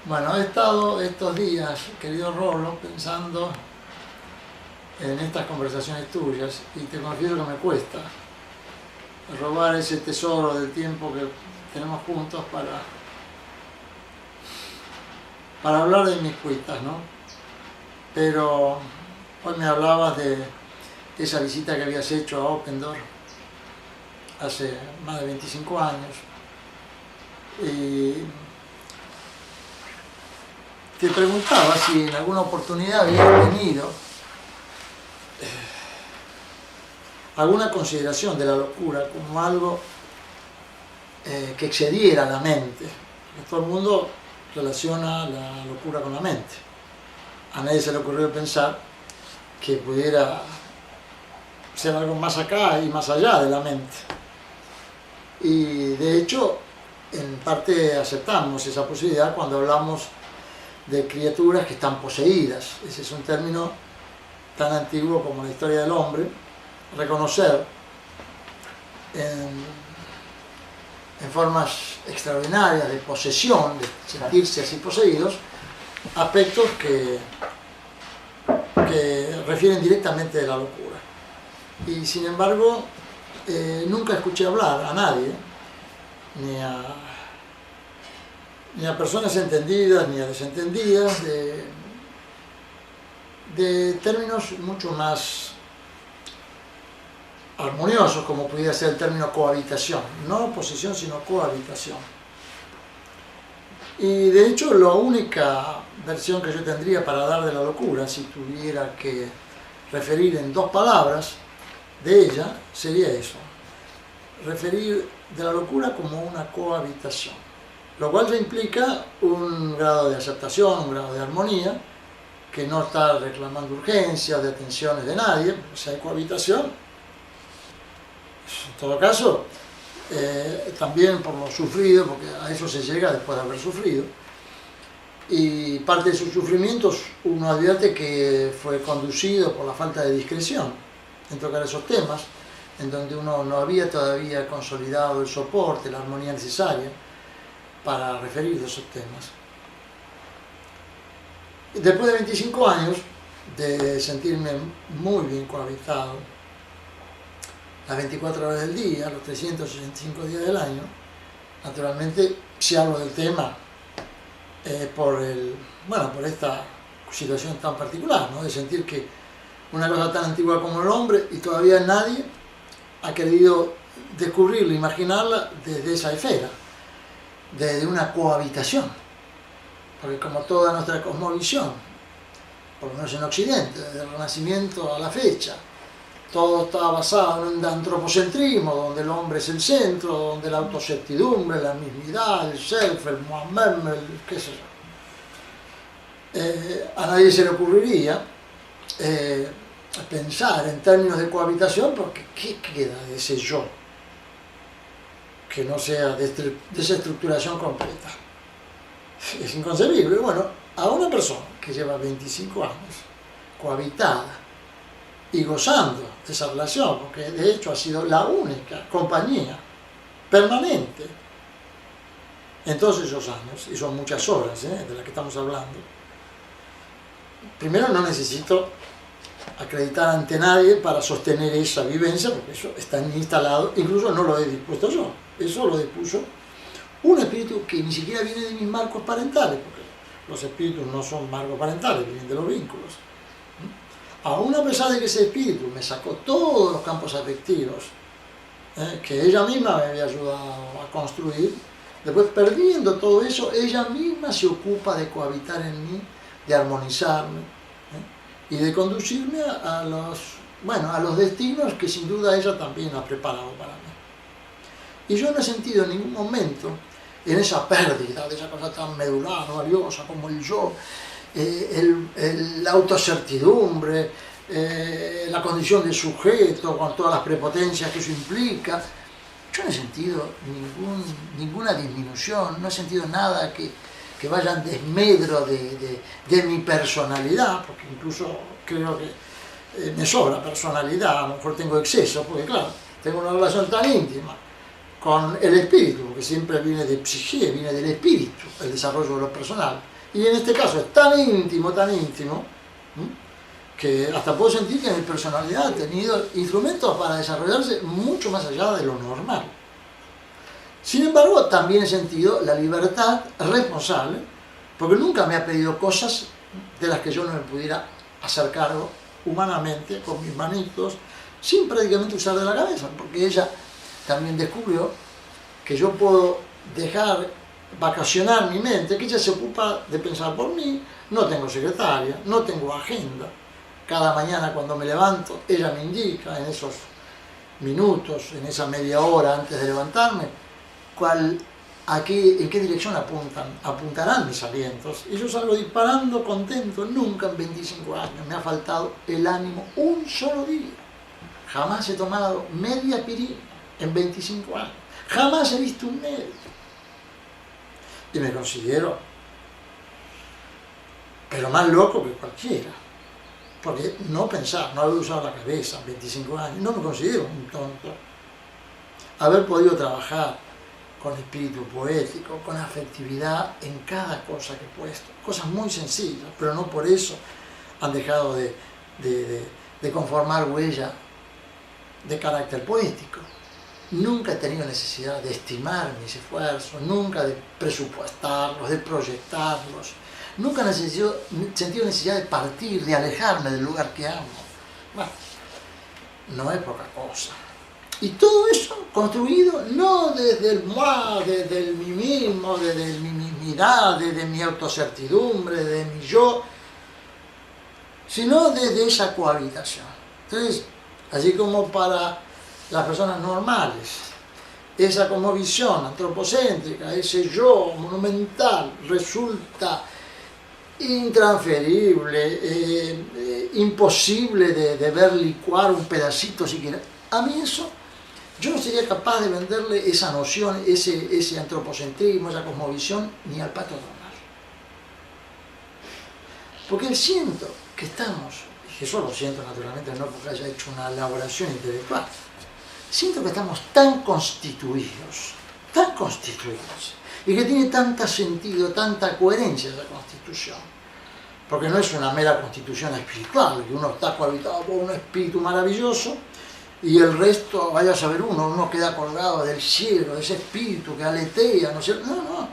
Bueno, he estado estos días, querido Rolo, pensando en estas conversaciones tuyas y te confieso que me cuesta robar ese tesoro del tiempo que tenemos juntos para hablar de mis cuitas, ¿no? Pero hoy me hablabas de esa visita que habías hecho a Oppendorf hace más de 25 años y te preguntaba si en alguna oportunidad habías tenido alguna consideración de la locura como algo que excediera la mente. Todo el mundo relaciona la locura con la mente. A nadie se le ocurrió pensar que pudiera ser algo más acá y más allá de la mente. Y de hecho, en parte aceptamos esa posibilidad cuando hablamos de criaturas que están poseídas. Ese es un término tan antiguo como la historia del hombre. Reconocer en formas extraordinarias de posesión, de sentirse así poseídos, aspectos que refieren directamente de la locura. Y sin embargo, nunca escuché hablar a nadie, ni a personas entendidas ni a desentendidas, de términos mucho más armoniosos, como pudiera ser el término cohabitación, no posesión sino cohabitación. Y de hecho la única versión que yo tendría para dar de la locura, si tuviera que referir en dos palabras de ella, sería eso: referir de la locura como una cohabitación, lo cual ya implica un grado de aceptación, un grado de armonía, que no está reclamando urgencias, de atenciones de nadie. Si hay cohabitación, en todo caso, también por lo sufrido, porque a eso se llega después de haber sufrido, y parte de sus sufrimientos uno advierte que fue conducido por la falta de discreción en tocar esos temas, en donde uno no había todavía consolidado el soporte, la armonía necesaria para referir de esos temas. Después de 25 años de sentirme muy bien cohabitado, las 24 horas del día, los 365 días del año, naturalmente, si hablo del tema, por esta situación tan particular, ¿no? De sentir que una cosa tan antigua como el hombre y todavía nadie ha querido descubrirla, imaginarla desde esa esfera, desde una cohabitación. Porque como toda nuestra cosmovisión, por lo menos en Occidente, desde el Renacimiento a la fecha, todo está basado en un antropocentrismo, donde el hombre es el centro, donde la autocertidumbre, la mismidad, el self, el Muhammad, qué sé yo. A nadie se le ocurriría pensar en términos de cohabitación, porque ¿qué queda de ese yo que no sea de esa estructuración completa? Es inconcebible. Bueno, a una persona que lleva 25 años cohabitada y gozando de esa relación, porque de hecho ha sido la única compañía permanente en todos esos años, y son muchas horas de las que estamos hablando. Primero, no necesito acreditar ante nadie para sostener esa vivencia, porque eso está instalado, incluso no lo he dispuesto yo, eso lo dispuso un espíritu que ni siquiera viene de mis marcos parentales, porque los espíritus no son marcos parentales, vienen de los vínculos. Aún a pesar de que ese espíritu me sacó todos los campos afectivos que ella misma me había ayudado a construir, después, perdiendo todo eso, ella misma se ocupa de cohabitar en mí, de armonizarme y de conducirme a los destinos que sin duda ella también ha preparado para mí. Y yo no he sentido en ningún momento, en esa pérdida de esa cosa tan medular, valiosa como el yo, la autocertidumbre, la condición de sujeto con todas las prepotencias que eso implica, yo no he sentido ninguna disminución, no he sentido nada que vaya en desmedro de mi personalidad, porque incluso creo que me sobra personalidad, a lo mejor tengo exceso, porque claro, tengo una relación tan íntima con el espíritu, porque siempre viene de psique, viene del espíritu, el desarrollo de lo personal. Y en este caso es tan íntimo, que hasta puedo sentir que mi personalidad ha tenido instrumentos para desarrollarse mucho más allá de lo normal. Sin embargo, también he sentido la libertad responsable, porque nunca me ha pedido cosas de las que yo no me pudiera hacer cargo humanamente, con mis manitos, sin prácticamente usar de la cabeza, porque ella también descubrió que yo puedo dejar vacacionar mi mente, que ella se ocupa de pensar por mí. No tengo secretaria, no tengo agenda. Cada mañana cuando me levanto, ella me indica en esos minutos, en esa media hora antes de levantarme, en qué dirección apuntarán mis alientos. Y yo salgo disparando contento. Nunca en 25 años me ha faltado el ánimo un solo día. Jamás he tomado media aspirina en 25 años. Jamás he visto un médico. Y me considero, pero más loco que cualquiera. Porque no pensar, no haber usado la cabeza en 25 años, no me considero un tonto. Haber podido trabajar con espíritu poético, con afectividad en cada cosa que he puesto. Cosas muy sencillas, pero no por eso han dejado de conformar huella de carácter poético. Nunca he tenido necesidad de estimar mis esfuerzos, nunca de presupuestarlos, de proyectarlos. Nunca he sentido necesidad de partir, de alejarme del lugar que amo. Bueno, no es poca cosa. Y todo eso construido no desde el moi, desde el mí mismo, desde mi mismidad, desde mi autocertidumbre, de mi yo, sino desde esa cohabitación. Entonces, así como para las personas normales, esa como visión antropocéntrica, ese yo monumental resulta intransferible, imposible de ver licuar un pedacito siquiera. A mí eso, yo no sería capaz de venderle esa noción, ese antropocentrismo, esa cosmovisión, ni al pato Donald. Porque siento que estamos, y eso lo siento naturalmente, no porque haya hecho una elaboración intelectual, siento que estamos tan constituidos, y que tiene tanto sentido, tanta coherencia esa constitución. Porque no es una mera constitución espiritual, que uno está cohabitado por un espíritu maravilloso y el resto, vaya a saber uno queda colgado del cielo, de ese espíritu que aletea, ¿no es cierto? No,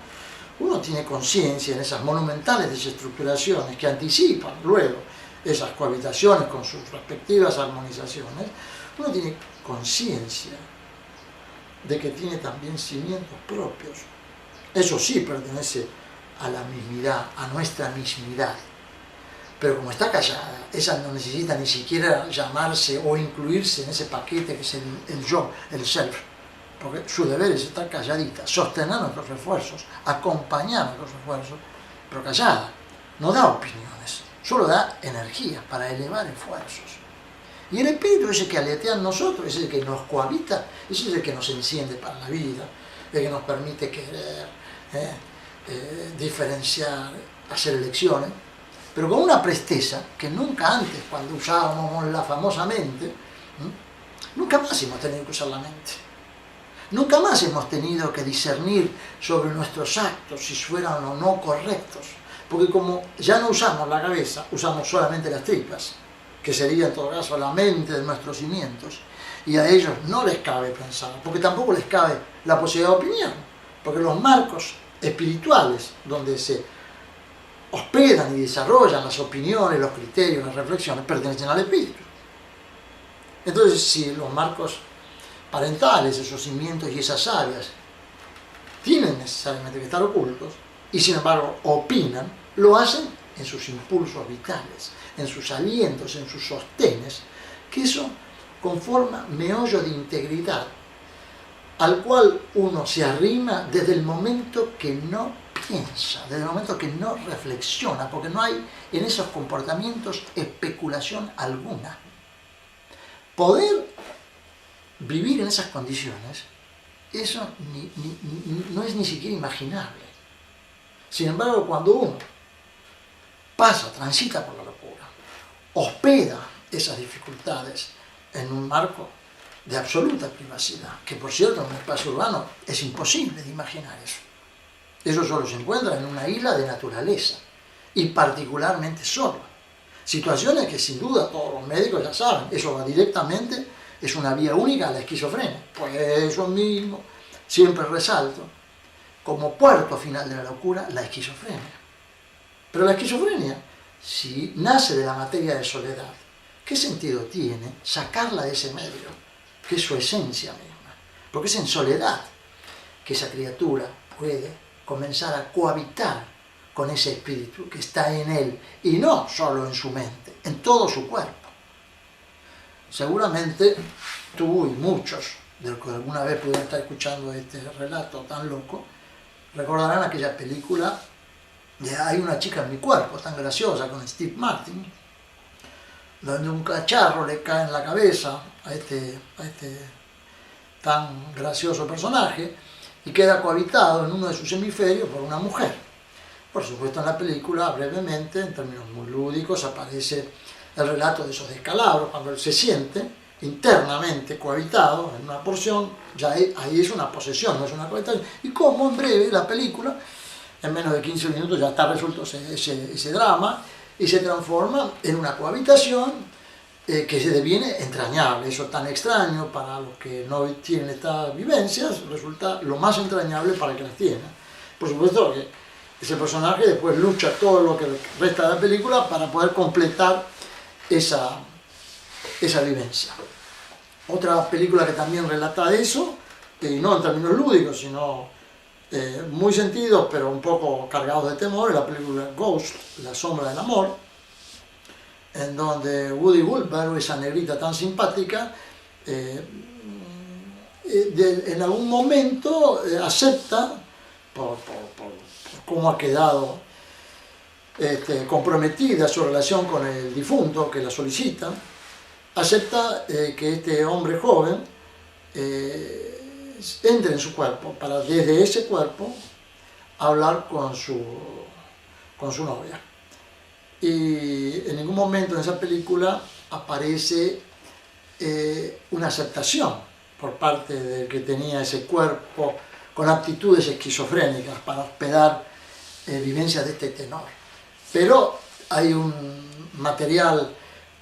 uno tiene conciencia en esas monumentales desestructuraciones que anticipan luego esas cohabitaciones con sus respectivas armonizaciones. Uno tiene conciencia de que tiene también cimientos propios. Eso sí pertenece a la mismidad, a nuestra mismidad. Pero como está callada, esa no necesita ni siquiera llamarse o incluirse en ese paquete que es el yo, el self. Porque su deber es estar calladita, sostener nuestros esfuerzos, acompañar nuestros esfuerzos, pero callada. No da opiniones, solo da energía para elevar esfuerzos. Y el espíritu ese que aletea en nosotros, ese que nos cohabita, ese es el que nos enciende para la vida, el que nos permite querer, diferenciar, hacer elecciones, pero con una presteza que nunca antes, cuando usábamos la famosa mente, nunca más hemos tenido que usar la mente. Nunca más hemos tenido que discernir sobre nuestros actos, si fueran o no correctos, porque como ya no usamos la cabeza, usamos solamente las tripas, que sería en todo caso la mente de nuestros cimientos, y a ellos no les cabe pensar, porque tampoco les cabe la posibilidad de opinión, porque los marcos espirituales donde se hospedan y desarrollan las opiniones, los criterios, las reflexiones, pertenecen al espíritu. Entonces, si los marcos parentales, esos cimientos y esas áreas tienen necesariamente que estar ocultos, y sin embargo opinan, lo hacen en sus impulsos vitales, en sus alientos, en sus sostenes, que eso conforma meollo de integridad, al cual uno se arrima desde el momento que no piensa, desde el momento que no reflexiona, porque no hay en esos comportamientos especulación alguna. Poder vivir en esas condiciones, eso no es ni siquiera imaginable. Sin embargo, cuando uno transita por la locura, hospeda esas dificultades en un marco de absoluta privacidad, que por cierto en un espacio urbano es imposible de imaginar eso. Eso solo se encuentra en una isla de naturaleza. y particularmente solo. Situaciones que sin duda todos los médicos ya saben, eso va directamente, es una vía única a la esquizofrenia. Pues eso mismo, siempre resalto, como puerto final de la locura, la esquizofrenia. Pero la esquizofrenia, si nace de la materia de soledad, ¿qué sentido tiene sacarla de ese medio, que es su esencia misma? Porque es en soledad que esa criatura puede comenzar a cohabitar con ese espíritu que está en él, y no solo en su mente, en todo su cuerpo. Seguramente tú y muchos de los que alguna vez pudieron estar escuchando este relato tan loco, recordarán aquella película de Hay una chica en mi cuerpo, tan graciosa, con Steve Martin, donde un cacharro le cae en la cabeza a este tan gracioso personaje y queda cohabitado en uno de sus hemisferios por una mujer. Por supuesto, en la película, brevemente, en términos muy lúdicos, aparece el relato de esos descalabros, cuando él se siente internamente cohabitado en una porción, ya ahí es una posesión, no es una cohabitación, y como en breve la película, en menos de 15 minutos ya está resuelto ese drama, y se transforma en una cohabitación que se deviene entrañable. Eso tan extraño para los que no tienen estas vivencias, resulta lo más entrañable para el que las tiene. Por supuesto que ese personaje después lucha todo lo que resta de la película para poder completar esa vivencia. Otra película que también relata eso, y no en términos lúdicos, sino muy sentidos, pero un poco cargados de temor, es la película Ghost, La sombra del amor, en donde Woody Woodward, esa negrita tan simpática, en algún momento acepta, por cómo ha quedado comprometida su relación con el difunto que la solicita, acepta que este hombre joven entre en su cuerpo para desde ese cuerpo hablar con su novia. Y en ningún momento en esa película aparece una aceptación por parte del que tenía ese cuerpo con aptitudes esquizofrénicas para hospedar vivencias de este tenor. Pero hay un material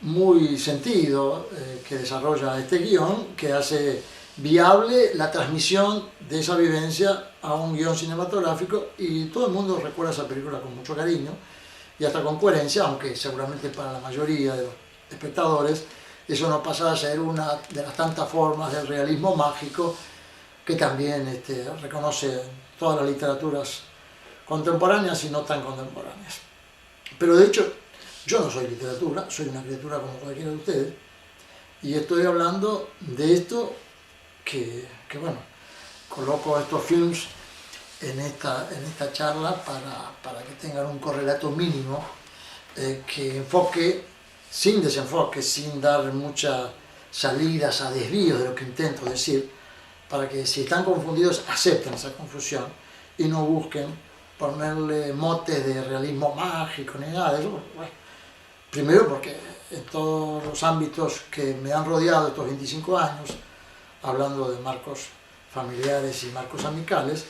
muy sentido que desarrolla este guión que hace viable la transmisión de esa vivencia a un guión cinematográfico, y todo el mundo recuerda esa película con mucho cariño y hasta con coherencia, aunque seguramente para la mayoría de los espectadores eso no pasa a ser una de las tantas formas del realismo mágico que también reconoce todas las literaturas contemporáneas y no tan contemporáneas. Pero de hecho, yo no soy literatura, soy una criatura como cualquiera de ustedes, y estoy hablando de esto que bueno, coloco estos films en esta charla para que tengan un correlato mínimo que enfoque, sin desenfoque, sin dar muchas salidas a desvíos de lo que intento decir, para que si están confundidos acepten esa confusión y no busquen ponerle motes de realismo mágico ni nada de eso. Bueno, primero porque en todos los ámbitos que me han rodeado estos 25 años, hablando de marcos familiares y marcos amicales,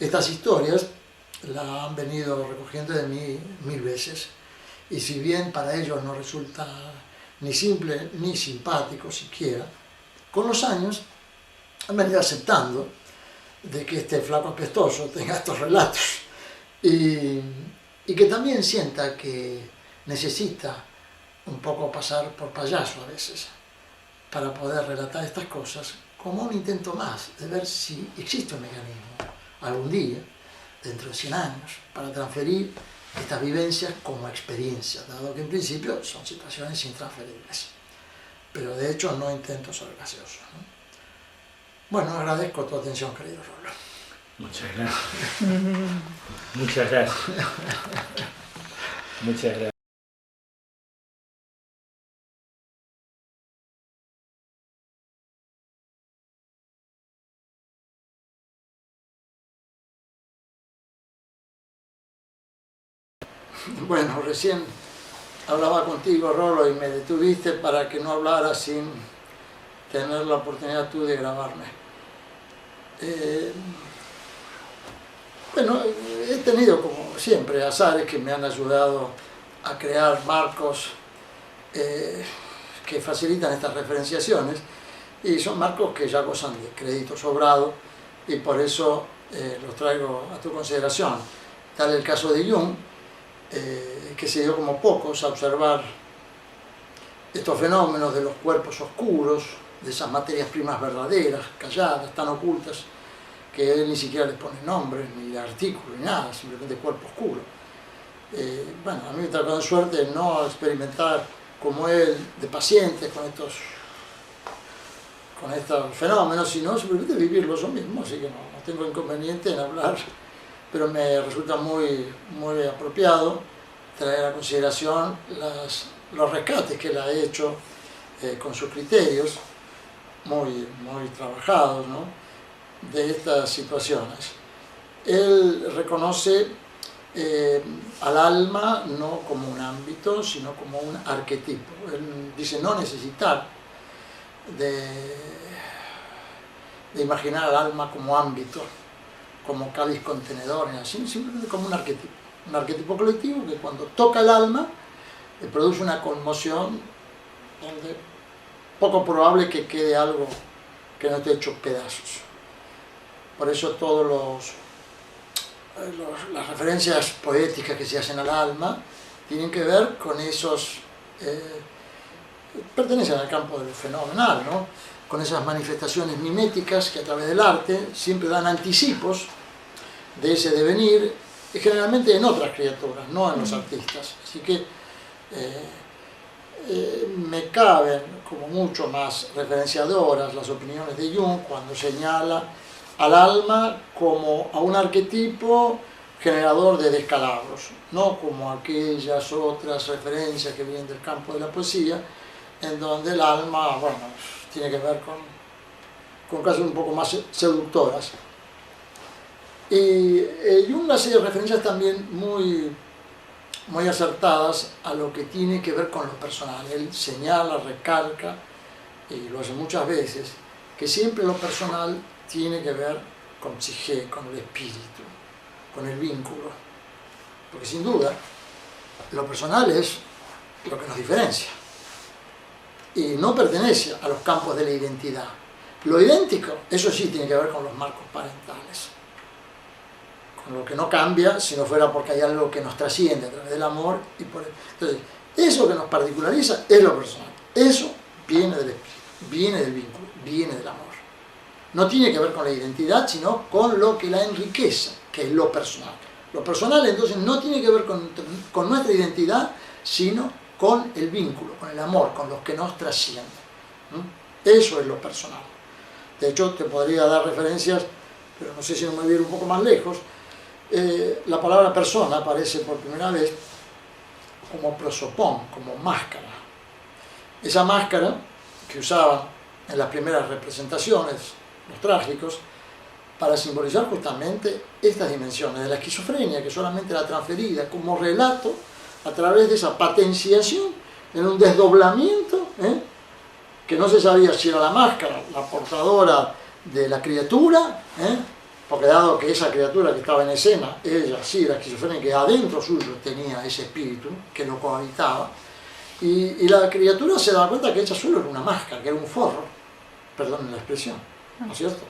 estas historias las han venido recogiendo de mí 1000 veces. Y si bien para ellos no resulta ni simple ni simpático siquiera, con los años han venido aceptando de que este flaco apestoso tenga estos relatos y que también sienta que necesita un poco pasar por payaso a veces para poder relatar estas cosas, como un intento más de ver si existe un mecanismo algún día, dentro de 100 años, para transferir estas vivencias como experiencias, dado que en principio son situaciones intransferibles. Pero de hecho no intento ser gracioso, ¿no? Bueno, agradezco tu atención, querido Rolo. Muchas gracias. Muchas gracias. Muchas gracias. Bueno, recién hablaba contigo, Rolo, y me detuviste para que no hablara sin tener la oportunidad tú de grabarme. Bueno, he tenido, como siempre, azares que me han ayudado a crear marcos que facilitan estas referenciaciones, y son marcos que ya gozan de crédito sobrado, y por eso los traigo a tu consideración. Tal el caso de Jung, que se dio como pocos a observar estos fenómenos de los cuerpos oscuros, de esas materias primas verdaderas, calladas, tan ocultas, que él ni siquiera les pone nombre, ni artículo, ni nada, simplemente cuerpo oscuro. Bueno, a mí me tocó en suerte no experimentar como él de pacientes con estos fenómenos, sino simplemente vivirlos yo mismo, así que no tengo inconveniente en hablar, pero me resulta muy apropiado traer a consideración los rescates que él ha hecho con sus criterios, muy trabajados, ¿no?, de estas situaciones. Él reconoce al alma no como un ámbito, sino como un arquetipo. Él dice no necesitar de imaginar al alma como ámbito, como cáliz contenedor, así, simplemente como un arquetipo colectivo que cuando toca el alma produce una conmoción donde poco probable que quede algo que no esté hecho pedazos. Por eso todas las referencias poéticas que se hacen al alma tienen que ver con esos, pertenecen al campo del fenomenal, ¿no?, con esas manifestaciones miméticas que a través del arte siempre dan anticipos de ese devenir, y generalmente en otras criaturas, no en los artistas. Así que me caben como mucho más referenciadoras las opiniones de Jung cuando señala al alma como a un arquetipo generador de descalabros, no como aquellas otras referencias que vienen del campo de la poesía, en donde el alma, bueno, tiene que ver con cosas un poco más seductoras. Y Jung hace referencias también muy acertadas a lo que tiene que ver con lo personal. Él señala, recalca, y lo hace muchas veces, que siempre lo personal tiene que ver con psique, con el espíritu, con el vínculo. Porque sin duda, lo personal es lo que nos diferencia. Y no pertenece a los campos de la identidad. Lo idéntico, eso sí tiene que ver con los marcos parentales. Con lo que no cambia si no fuera porque hay algo que nos trasciende a través del amor. Entonces, eso que nos particulariza es lo personal. Eso viene del espíritu, viene del vínculo, viene del amor. No tiene que ver con la identidad, sino con lo que la enriquece, que es lo personal. Lo personal entonces no tiene que ver con nuestra identidad, sino con el vínculo, con el amor, con los que nos trascienden. Eso es lo personal. De hecho, te podría dar referencias, pero no sé si no me voy a ir un poco más lejos. La palabra persona aparece por primera vez como prosopón, como máscara. Esa máscara que usaban en las primeras representaciones, los trágicos, para simbolizar justamente estas dimensiones de la esquizofrenia, que solamente era transferida como relato a través de esa patenciación en un desdoblamiento, que no se sabía si era la máscara, la portadora de la criatura, porque dado que esa criatura que estaba en escena, ella sí era esquizofrénica, que adentro suyo tenía ese espíritu que lo cohabitaba, y la criatura se daba cuenta que ella solo era una máscara, que era un forro, perdón la expresión, ¿no es cierto?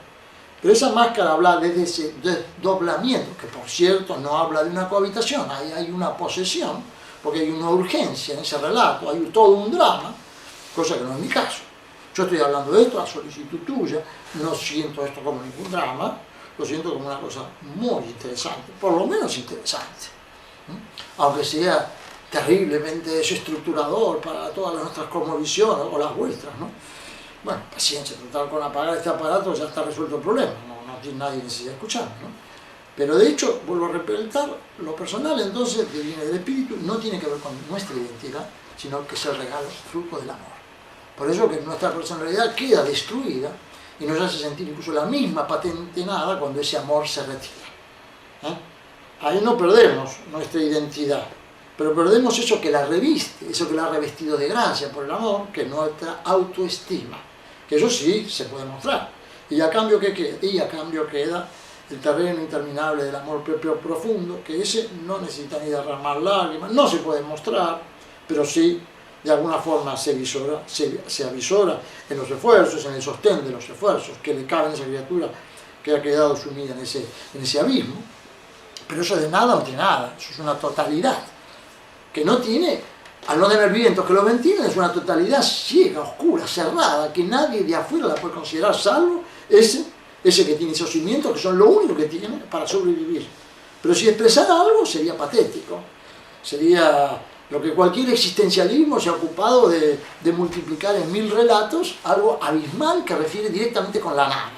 Pero esa máscara habla de ese desdoblamiento, que por cierto no habla de una cohabitación, ahí hay una posesión, porque hay una urgencia en ese relato, hay todo un drama, cosa que no es mi caso. Yo estoy hablando de esto a solicitud tuya, no siento esto como ningún drama, lo siento como una cosa muy interesante, por lo menos interesante, aunque sea terriblemente desestructurador para todas nuestras cosmovisiones o las vuestras, ¿no? Bueno, paciencia, total, con apagar este aparato ya está resuelto el problema, no tiene nadie necesidad de escucharme, ¿no? Pero de hecho, vuelvo a repetir, lo personal entonces, que viene del espíritu, no tiene que ver con nuestra identidad, sino que es el regalo, fruto del amor. Por eso que nuestra personalidad queda destruida y nos hace sentir incluso la misma patente nada cuando ese amor se retira. Ahí no perdemos nuestra identidad, pero perdemos eso que la reviste, eso que la ha revestido de gracia por el amor, que es nuestra autoestima, que eso sí se puede mostrar. Y a cambio, ¿qué queda? Y a cambio queda el terreno interminable del amor propio profundo, que ese no necesita ni derramar lágrimas, no se puede mostrar, pero sí de alguna forma se avisora en los esfuerzos, en el sostén de los esfuerzos que le caben a esa criatura que ha quedado sumida en ese abismo. Pero eso de nada no tiene nada, eso es una totalidad, que no tiene, al no tener vientos que lo ventilen, es una totalidad ciega, oscura, cerrada, que nadie de afuera la puede considerar, salvo ese que tiene esos cimientos, que son lo único que tiene para sobrevivir. Pero si expresara algo sería patético, sería lo que cualquier existencialismo se ha ocupado de multiplicar en 1000 relatos, algo abismal que refiere directamente con la nada.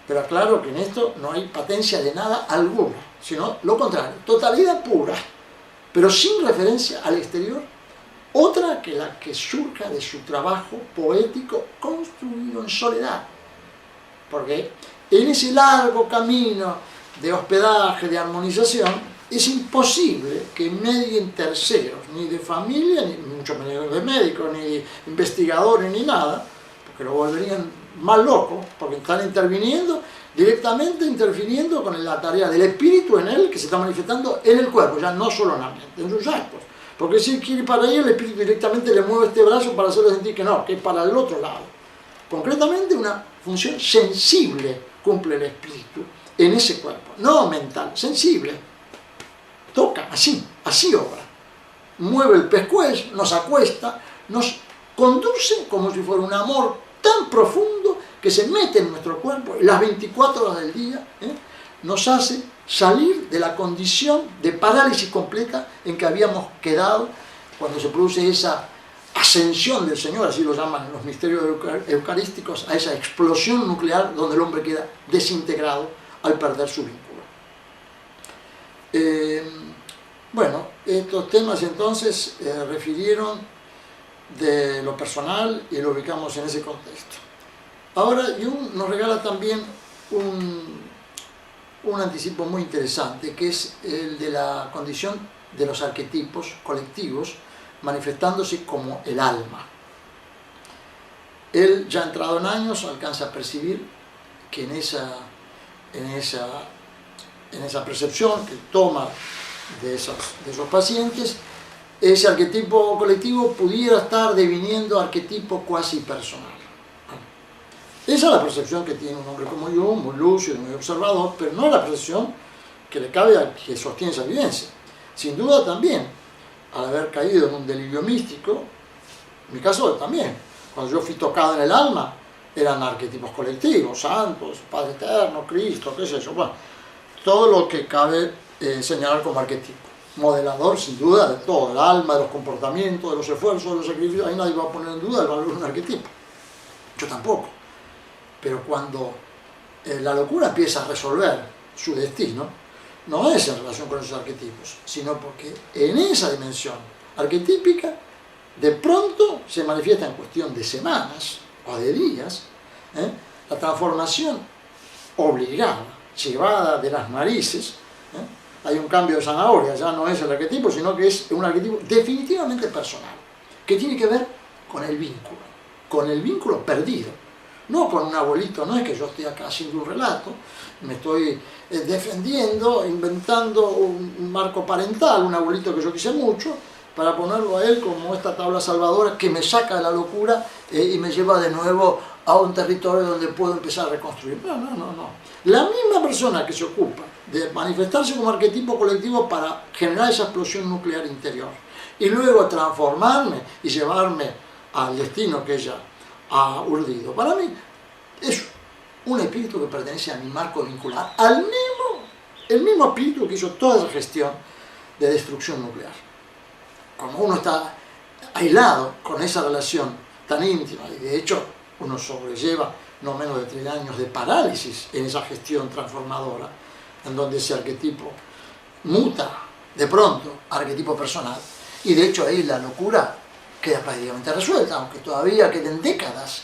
Pero aclaro que en esto no hay patencia de nada alguna, sino lo contrario, totalidad pura, pero sin referencia al exterior, otra que la que surja de su trabajo poético construido en soledad. Porque en ese largo camino de hospedaje, de armonización, es imposible que medien terceros, ni de familia, ni mucho menos de médicos, ni de investigadores, ni nada, porque lo volverían más loco, porque están directamente interfiriendo con la tarea del espíritu en él, que se está manifestando en el cuerpo, ya no solo en la mente, en sus actos. Porque si quiere ir para ahí, el espíritu directamente le mueve este brazo para hacerle sentir que no, que es para el otro lado. Concretamente, una función sensible cumple el espíritu en ese cuerpo, no mental, sensible. Toca, así obra. Mueve el pescuezo, nos acuesta, nos conduce como si fuera un amor tan profundo que se mete en nuestro cuerpo y las 24 horas del día nos hace salir de la condición de parálisis completa en que habíamos quedado cuando se produce esa ascensión del Señor, así lo llaman en los misterios eucarísticos, a esa explosión nuclear donde el hombre queda desintegrado al perder su vínculo. Bueno, estos temas entonces refirieron de lo personal y lo ubicamos en ese contexto. Ahora Jung nos regala también un anticipo muy interesante, que es el de la condición de los arquetipos colectivos manifestándose como el alma. Él, ya entrado en años, alcanza a percibir que en esa percepción que toma de esos pacientes, ese arquetipo colectivo pudiera estar deviniendo arquetipo cuasi personal. Esa es la percepción que tiene un hombre como yo, muy lúcido, muy observador, pero no es la percepción que le cabe al que sostiene esa vivencia. Sin duda también, al haber caído en un delirio místico, en mi caso también, cuando yo fui tocado en el alma, eran arquetipos colectivos, santos, Padre Eterno, Cristo, qué sé yo, bueno, todo lo que cabe señalar como arquetipo. Modelador, sin duda, de todo, del alma, de los comportamientos, de los esfuerzos, de los sacrificios. Ahí nadie va a poner en duda el valor de un arquetipo. Yo tampoco. Pero cuando la locura empieza a resolver su destino, no es en relación con esos arquetipos, sino porque en esa dimensión arquetípica, de pronto se manifiesta en cuestión de semanas o de días, la transformación obligada, llevada de las narices. Hay un cambio de zanahoria, ya no es el arquetipo, sino que es un arquetipo definitivamente personal, que tiene que ver con el vínculo perdido, no con un abuelito. No es que yo esté acá haciendo un relato, me estoy defendiendo, inventando un marco parental, un abuelito que yo quise mucho, para ponerlo a él como esta tabla salvadora que me saca de la locura y me lleva de nuevo a un territorio donde puedo empezar a reconstruir. No. La misma persona que se ocupa de manifestarse como arquetipo colectivo para generar esa explosión nuclear interior y luego transformarme y llevarme al destino que ella ha urdido, para mí es un espíritu que pertenece a mi marco vincular, el mismo espíritu que hizo toda esa gestión de destrucción nuclear. Como uno está aislado con esa relación tan íntima, y de hecho uno sobrelleva no menos de 3 años de parálisis en esa gestión transformadora, en donde ese arquetipo muta de pronto a arquetipo personal, y de hecho ahí la locura queda prácticamente resuelta, aunque todavía queden décadas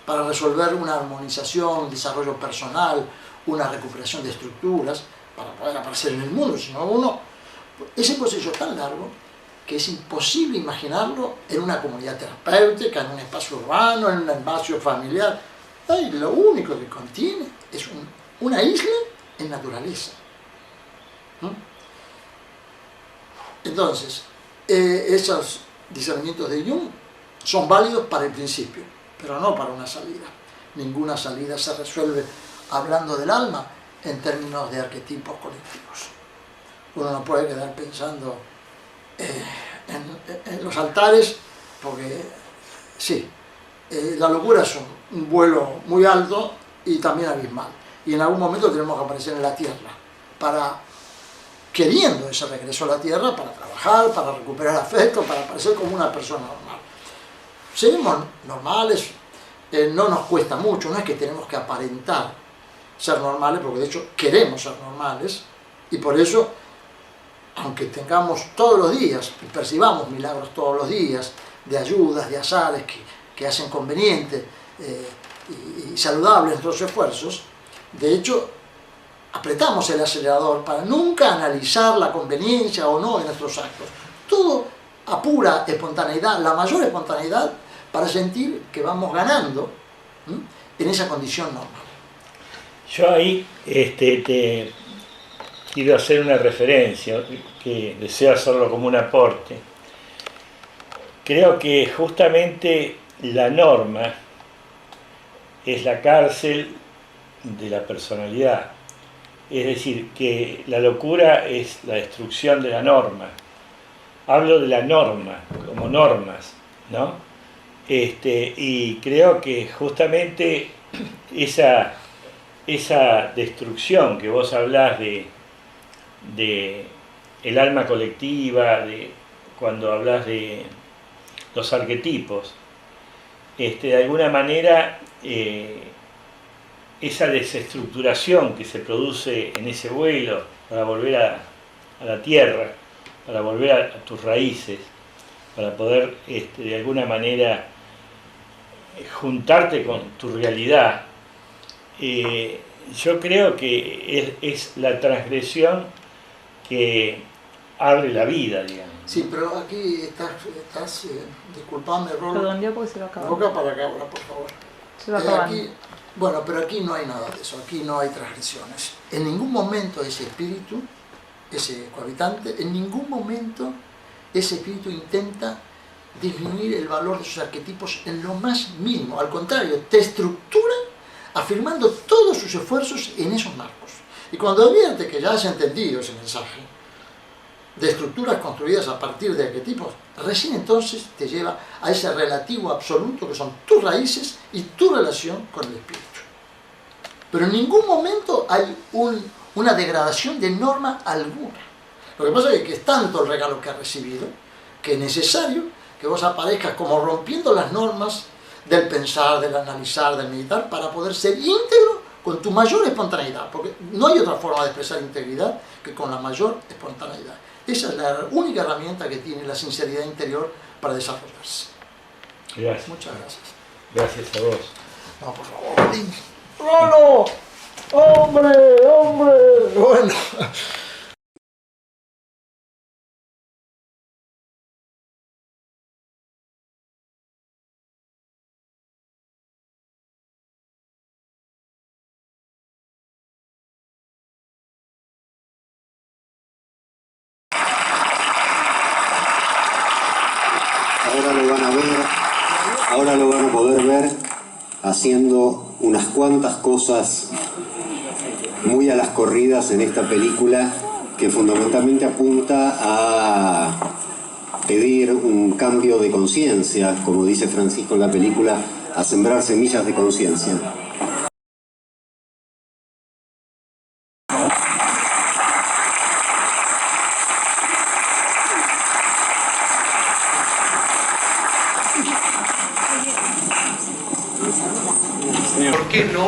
para resolver una armonización, un desarrollo personal, una recuperación de estructuras, para poder aparecer en el mundo. Sino ese proceso es tan largo que es imposible imaginarlo en una comunidad terapéutica, en un espacio urbano, en un espacio familiar. Lo único que contiene es una isla en naturaleza. ¿No? Entonces, esos discernimientos de Jung son válidos para el principio, pero no para una salida. Ninguna salida se resuelve hablando del alma en términos de arquetipos colectivos. Uno no puede quedar pensando en los altares, porque sí, la locura es un vuelo muy alto y también abismal. Y en algún momento tenemos que aparecer en la tierra, queriendo ese regreso a la tierra, para trabajar, para recuperar afecto, para aparecer como una persona normal. Seremos normales, no nos cuesta mucho, no es que tenemos que aparentar ser normales, porque de hecho queremos ser normales, y por eso, aunque tengamos todos los días, y percibamos milagros todos los días, de ayudas, de azares que hacen conveniente y saludables nuestros esfuerzos, de hecho, apretamos el acelerador para nunca analizar la conveniencia o no de nuestros actos. Todo a pura espontaneidad, la mayor espontaneidad, para sentir que vamos ganando en esa condición normal. Yo ahí te quiero hacer una referencia, que deseo hacerlo como un aporte. Creo que justamente la norma es la cárcel de la personalidad. Es decir, que la locura es la destrucción de la norma. Hablo de la norma, como normas, ¿no? Y creo que justamente esa destrucción que vos hablás de el alma colectiva, cuando hablas de los arquetipos, de alguna manera esa desestructuración que se produce en ese vuelo para volver a la tierra, para volver a tus raíces, para poder de alguna manera juntarte con tu realidad, yo creo que es la transgresión que abre la vida, digamos. Sí, pero aquí estás disculpame, Rolo. Redondea porque se va a acabar. Boca para acá ahora, por favor. Se va a acabar. Bueno, pero aquí no hay nada de eso, aquí no hay transgresiones. En ningún momento ese espíritu, ese cohabitante, en ningún momento ese espíritu intenta disminuir el valor de sus arquetipos en lo más mínimo. Al contrario, te estructura afirmando todos sus esfuerzos en esos marcos. Y cuando advierte que ya has entendido ese mensaje de estructuras construidas a partir de arquetipos, recién entonces te lleva a ese relativo absoluto que son tus raíces y tu relación con el espíritu. Pero en ningún momento hay una degradación de norma alguna. Lo que pasa es que es tanto el regalo que has recibido que es necesario que vos aparezcas como rompiendo las normas del pensar, del analizar, del meditar, para poder ser íntegro con tu mayor espontaneidad, porque no hay otra forma de expresar integridad que con la mayor espontaneidad. Esa es la única herramienta que tiene la sinceridad interior para desarrollarse. Gracias. Muchas gracias. Gracias a vos. No, por favor. ¡Rolo! ¡Hombre! Bueno. Ahora lo van a poder ver haciendo unas cuantas cosas muy a las corridas en esta película, que fundamentalmente apunta a pedir un cambio de conciencia, como dice Francisco en la película, a sembrar semillas de conciencia. ¿Por qué no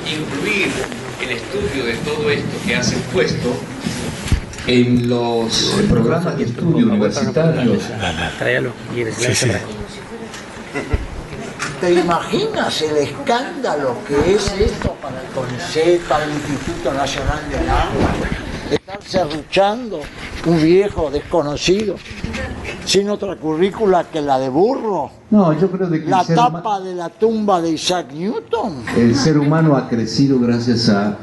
incluir el estudio de todo esto que has expuesto en los programas de estudio universitarios? ¿Te imaginas el escándalo que es esto para el CONICET, para el Instituto Nacional del Agua? Estar serruchando un viejo desconocido sin otra currícula que la de burro. No, yo creo de que La tapa de la tumba de Isaac Newton. el ser humano ha crecido gracias a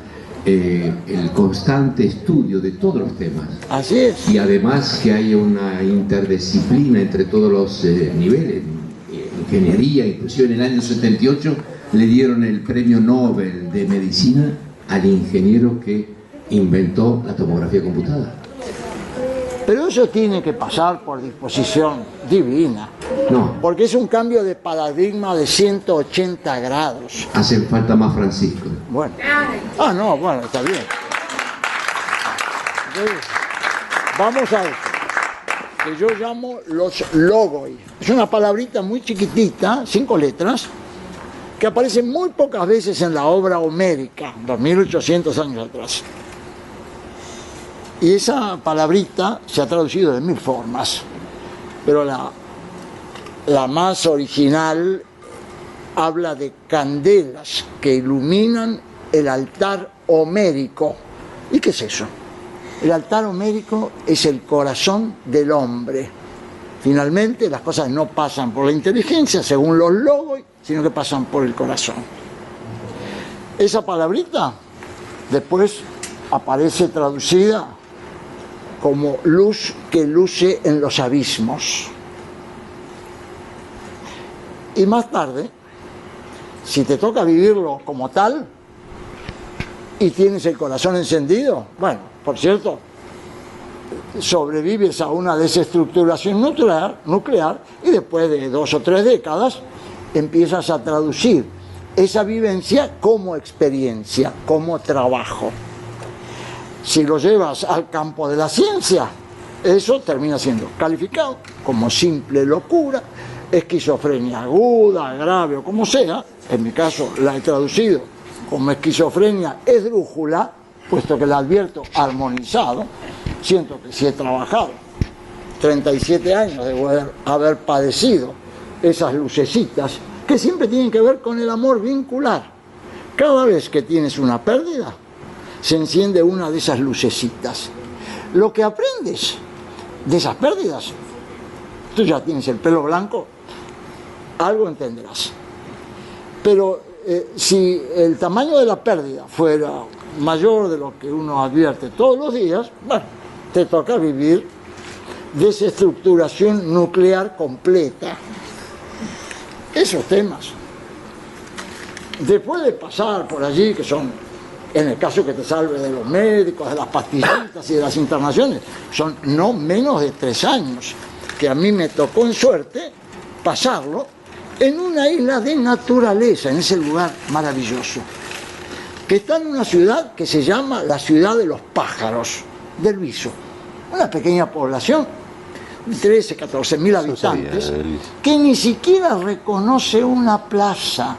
el constante estudio de todos los temas. Así es. Y además que haya una interdisciplina entre todos los niveles, ingeniería, inclusive en el año 78 le dieron el premio Nobel de Medicina al ingeniero que inventó la tomografía computada. Pero eso tiene que pasar por disposición divina. No. Porque es un cambio de paradigma de 180 grados. Hacen falta más Francisco. Bueno. Ah, no, bueno, está bien. Entonces, vamos a eso, que yo llamo los logoi. Es una palabrita muy chiquitita, 5 letras, que aparece muy pocas veces en la obra homérica, 2800 años atrás. Y esa palabrita se ha traducido de 1000 formas, pero la más original habla de candelas que iluminan el altar homérico. ¿Y qué es eso? El altar homérico es el corazón del hombre. Finalmente las cosas no pasan por la inteligencia, según los logos, sino que pasan por el corazón. Esa palabrita después aparece traducida como luz que luce en los abismos. Y más tarde, si te toca vivirlo como tal y tienes el corazón encendido, bueno, por cierto, sobrevives a una desestructuración nuclear y después de 2 o 3 décadas empiezas a traducir esa vivencia como experiencia, como trabajo. Si lo llevas al campo de la ciencia, eso termina siendo calificado como simple locura, esquizofrenia aguda, grave o como sea. En mi caso la he traducido como esquizofrenia esdrújula, puesto que la advierto armonizado. Siento que si he trabajado 37 años debo haber padecido esas lucecitas que siempre tienen que ver con el amor vincular. Cada vez que tienes una pérdida, se enciende una de esas lucecitas. Lo que aprendes de esas pérdidas, tú ya tienes el pelo blanco, algo entenderás. Pero si el tamaño de la pérdida fuera mayor de lo que uno advierte todos los días, bueno, te toca vivir desestructuración nuclear completa. Esos temas, después de pasar por allí, que son, en el caso que te salve de los médicos, de las pastillitas y de las internaciones, son no menos de 3 años, que a mí me tocó en suerte pasarlo en una isla de naturaleza, en ese lugar maravilloso, que está en una ciudad que se llama la ciudad de los pájaros, del Viso, una pequeña población, 13, 14 mil habitantes, que ni siquiera reconoce una plaza.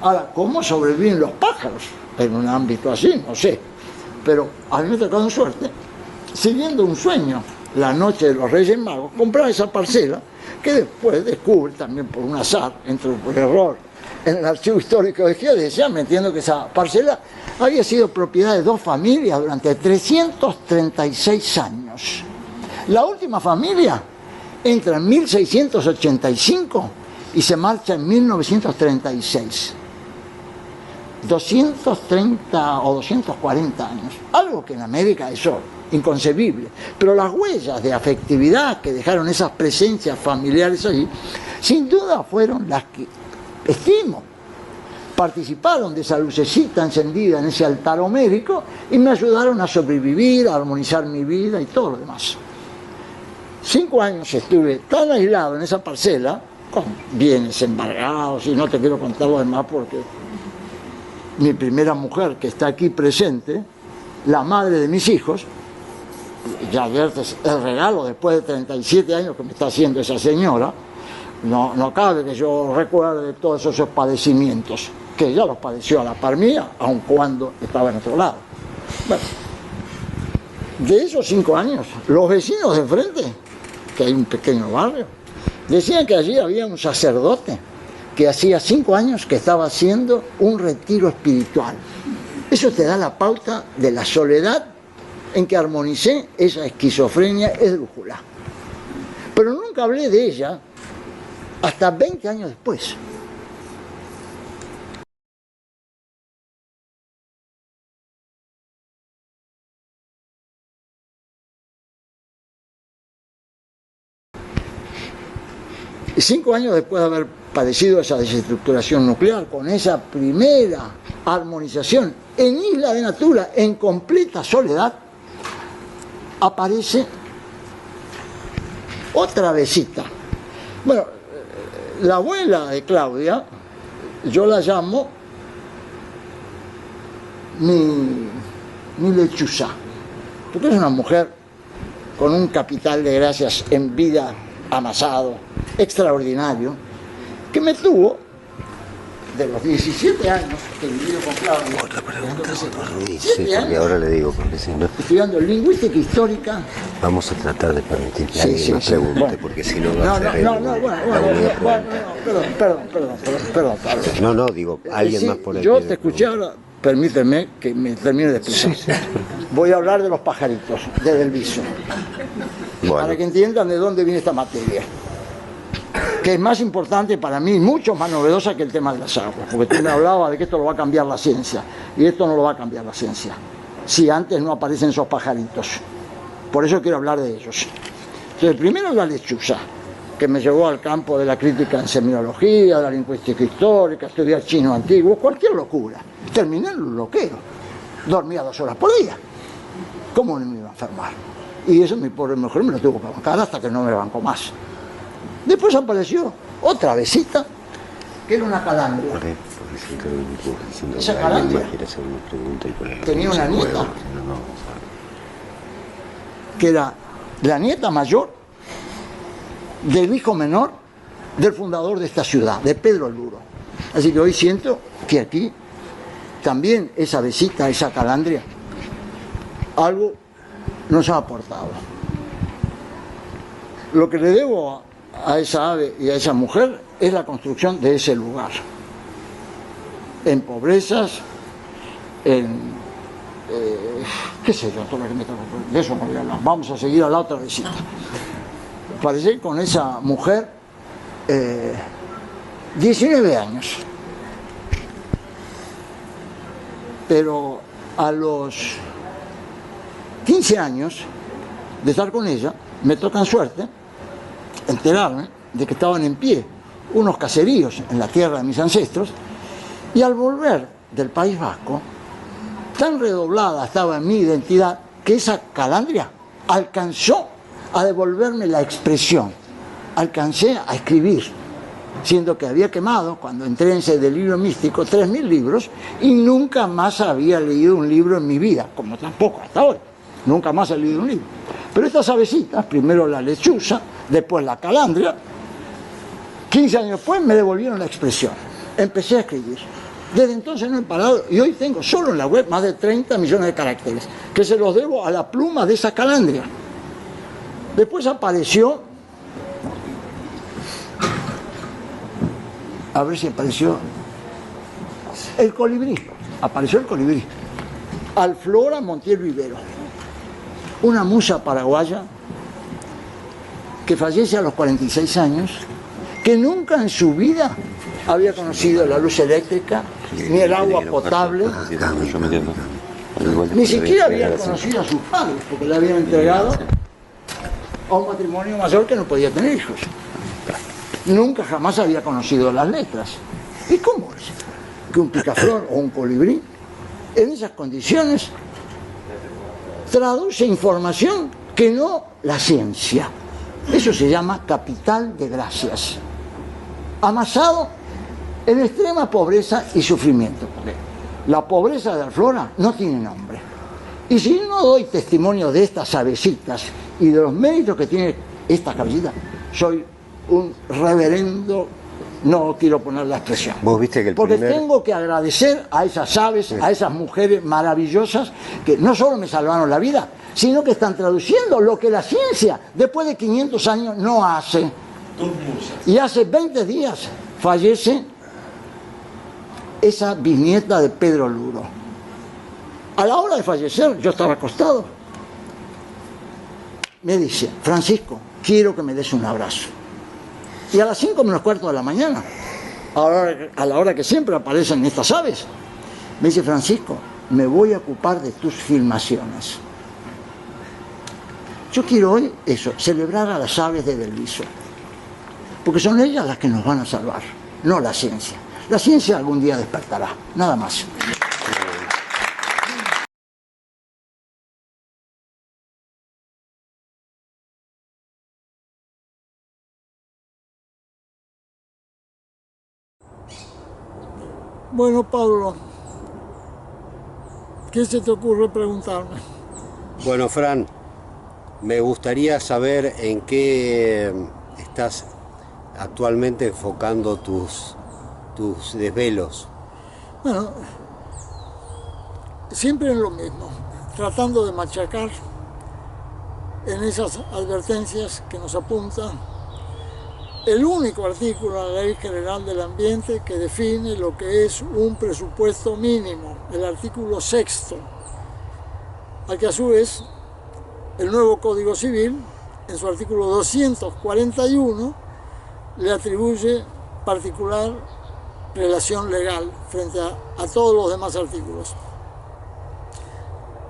Ahora, ¿cómo sobreviven los pájaros en un ámbito así? No sé. Pero a mí me tocó en suerte, siguiendo un sueño, la noche de los Reyes Magos, comprar esa parcela, que después descubre también por un azar, entro por error, en el archivo histórico de Geodesia, me entiendo que esa parcela había sido propiedad de 2 familias durante 336 años. La última familia entra en 1685 y se marcha en 1936. 230 o 240 años, algo que en América eso inconcebible, pero las huellas de afectividad que dejaron esas presencias familiares allí, sin duda fueron las que, estimo, participaron de esa lucecita encendida en ese altar homérico y me ayudaron a sobrevivir, a armonizar mi vida y todo lo demás. 5 años estuve tan aislado en esa parcela, con bienes embargados, y no te quiero contar lo demás porque mi primera mujer, que está aquí presente, la madre de mis hijos, ya adviertes el regalo después de 37 años que me está haciendo esa señora, no cabe que yo recuerde todos esos padecimientos, que ella los padeció a la par mía, aun cuando estaba en otro lado. Bueno, de esos 5 años, los vecinos de enfrente, que hay un pequeño barrio, decían que allí había un sacerdote que hacía 5 años que estaba haciendo un retiro espiritual. Eso te da la pauta de la soledad en que armonicé esa esquizofrenia esdrújula. Pero nunca hablé de ella hasta 20 años después. Y 5 años después de haber padecido esa desestructuración nuclear, con esa primera armonización en Isla de Natura, en completa soledad, aparece otra besita. Bueno, la abuela de Claudia, yo la llamo mi lechuza, porque es una mujer con un capital de gracias en vida amasado, extraordinario, que me tuvo de los 17 años que he vivido con Claudia. Otra pregunta, Sí, porque ahora le digo, porque si no, estudiando lingüística histórica. vamos a tratar de permitir que Sí, alguien sí, nos sí. pregunte, Bueno. porque si no va a ser Perdón. digo, alguien Sí, más por ahí. yo quiere te escuché ahora, permíteme que me termine de explicar. Voy a hablar de los pajaritos, de Delviso, preguntar. para que entiendan de dónde viene esta materia, que es más importante para mí, mucho más novedosa que el tema de las aguas, porque tú me hablabas de que esto lo va a cambiar la ciencia, y esto no lo va a cambiar la ciencia, si antes no aparecen esos pajaritos. Por eso quiero hablar de ellos. Entonces, primero la lechuza, que me llevó al campo de la crítica en semiología, de la lingüística histórica, estudiar chino antiguo, cualquier locura. Terminé en un loquero, dormía 2 horas por día. ¿Cómo no me iba a enfermar? Y eso mi pobre mujer me lo tuvo que bancar hasta que no me bancó más. Después apareció otra besita, que era una calandria. Esa calandria tenía una nieta, que era la nieta mayor del hijo menor del fundador de esta ciudad, de Pedro Luro. Así que hoy siento que aquí también esa besita, esa calandria, algo nos ha aportado. Lo que le debo a esa ave y a esa mujer es la construcción de ese lugar, en pobrezas, en qué sé yo, todo lo que me toca, de eso no voy a hablar. Vamos a seguir a la otra visita. Parece con esa mujer 19 años, pero a los 15 años de estar con ella me tocan suerte enterarme de que estaban en pie unos caseríos en la tierra de mis ancestros, y al volver del País Vasco, tan redoblada estaba en mi identidad que esa calandria alcanzó a devolverme la expresión. Alcancé a escribir, siendo que había quemado, cuando entré en ese delirio místico, 3.000 libros, y nunca más había leído un libro en mi vida, como tampoco hasta ahora. Nunca más he leído un libro. Pero estas avecitas, primero la lechuza, después la calandria, 15 años después me devolvieron la expresión. Empecé a escribir. Desde entonces no he parado, y hoy tengo solo en la web más de 30 millones de caracteres, que se los debo a la pluma de esa calandria. Después apareció, a ver si apareció, el colibrí. Apareció el colibrí. Alflora Montiel Vivero, una musa paraguaya que fallece a los 46 años, que nunca en su vida había conocido la luz eléctrica, ni el agua potable, ni siquiera había conocido a sus padres, porque le habían entregado a un matrimonio mayor que no podía tener hijos. Nunca jamás había conocido las letras. ¿Y cómo es que un picaflor o un colibrí en esas condiciones traduce información que no la ciencia? Eso se llama capital de gracias, amasado en extrema pobreza y sufrimiento. La pobreza de Alflora no tiene nombre. Y si no doy testimonio de estas avecitas y de los méritos que tiene esta cabecita, soy un reverendo, no quiero poner la expresión. Vos viste que porque tengo que agradecer a esas aves, a esas mujeres maravillosas que no solo me salvaron la vida, sino que están traduciendo lo que la ciencia después de 500 años no hace. Y hace 20 días fallece esa bisnieta de Pedro Luro. A la hora de fallecer, yo estaba acostado. Me dice: Francisco, quiero que me des un abrazo. Y a las 5 menos cuarto de la mañana, a la hora que siempre aparecen estas aves, me dice: Francisco, me voy a ocupar de tus filmaciones. Yo quiero hoy eso, celebrar a las aves de Delviso. porque son ellas las que nos van a salvar, no la ciencia. La ciencia algún día despertará, nada más. Bueno, Pablo, ¿qué se te ocurre preguntarme? Bueno, Fran, me gustaría saber en qué estás actualmente enfocando tus desvelos. Bueno, siempre en lo mismo, tratando de machacar en esas advertencias que nos apuntan el único artículo de la Ley General del Ambiente que define lo que es un presupuesto mínimo, el artículo 6º, al que a su vez el nuevo Código Civil, en su artículo 241, le atribuye particular relación legal frente a todos los demás artículos.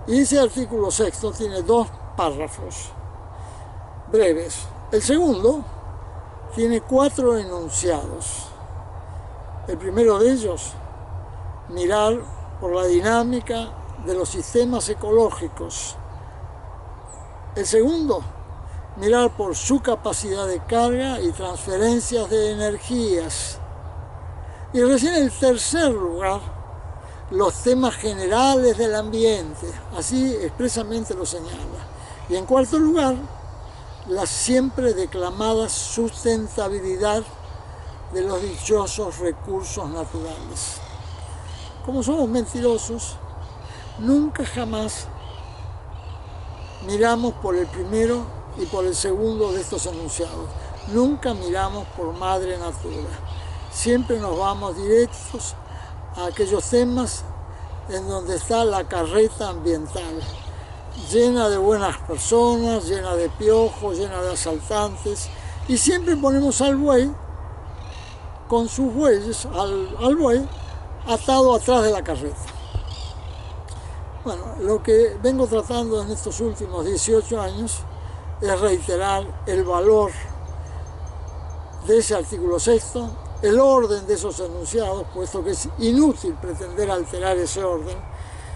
Y ese artículo 6º tiene 2 párrafos breves. El segundo tiene 4 enunciados. El primero de ellos, mirar por la dinámica de los sistemas ecológicos. El segundo, mirar por su capacidad de carga y transferencias de energías. Y recién en el tercer lugar, los temas generales del ambiente, así expresamente lo señala. Y en cuarto lugar, la siempre declamada sustentabilidad de los dichosos recursos naturales. Como somos mentirosos, nunca jamás miramos por el primero y por el segundo de estos enunciados. Nunca miramos por Madre Natura. Siempre nos vamos directos a aquellos temas en donde está la carreta ambiental, llena de buenas personas, llena de piojos, llena de asaltantes, y siempre ponemos al buey con sus bueyes, al buey atado atrás de la carreta. Bueno, lo que vengo tratando en estos últimos 18 años es reiterar el valor de ese artículo 6º, el orden de esos enunciados, puesto que es inútil pretender alterar ese orden.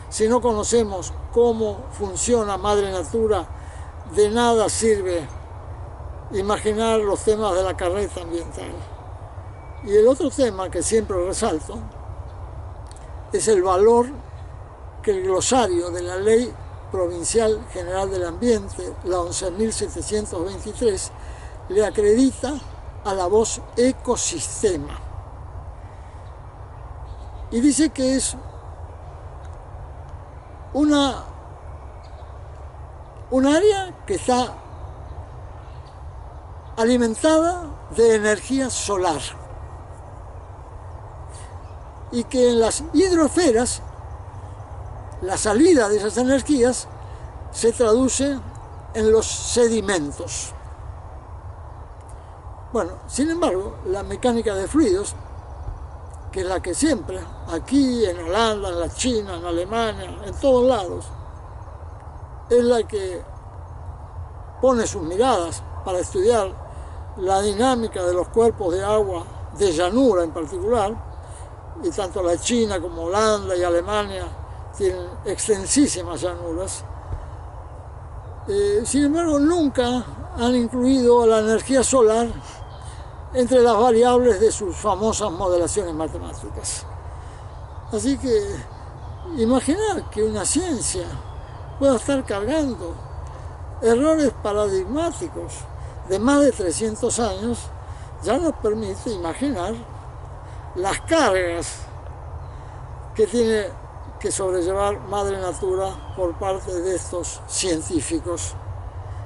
Si no conocemos cómo funciona Madre Natura, de nada sirve imaginar los temas de la carreta ambiental. Y el otro tema que siempre resalto es el valor que el glosario de la Ley Provincial General del Ambiente, la 11.723, le acredita a la voz ecosistema. Y dice que es un área que está alimentada de energía solar y que en las hidroesferas la salida de esas energías se traduce en los sedimentos. Bueno, sin embargo, la mecánica de fluidos, que es la que siempre, aquí en Holanda, en la China, en Alemania, en todos lados, es la que pone sus miradas para estudiar la dinámica de los cuerpos de agua de llanura en particular, y tanto la China como Holanda y Alemania tienen extensísimas llanuras. Sin embargo, nunca han incluido la energía solar entre las variables de sus famosas modelaciones matemáticas. Así que imaginar que una ciencia pueda estar cargando errores paradigmáticos de más de 300 años ya nos permite imaginar las cargas que tiene que sobrellevar Madre Natura por parte de estos científicos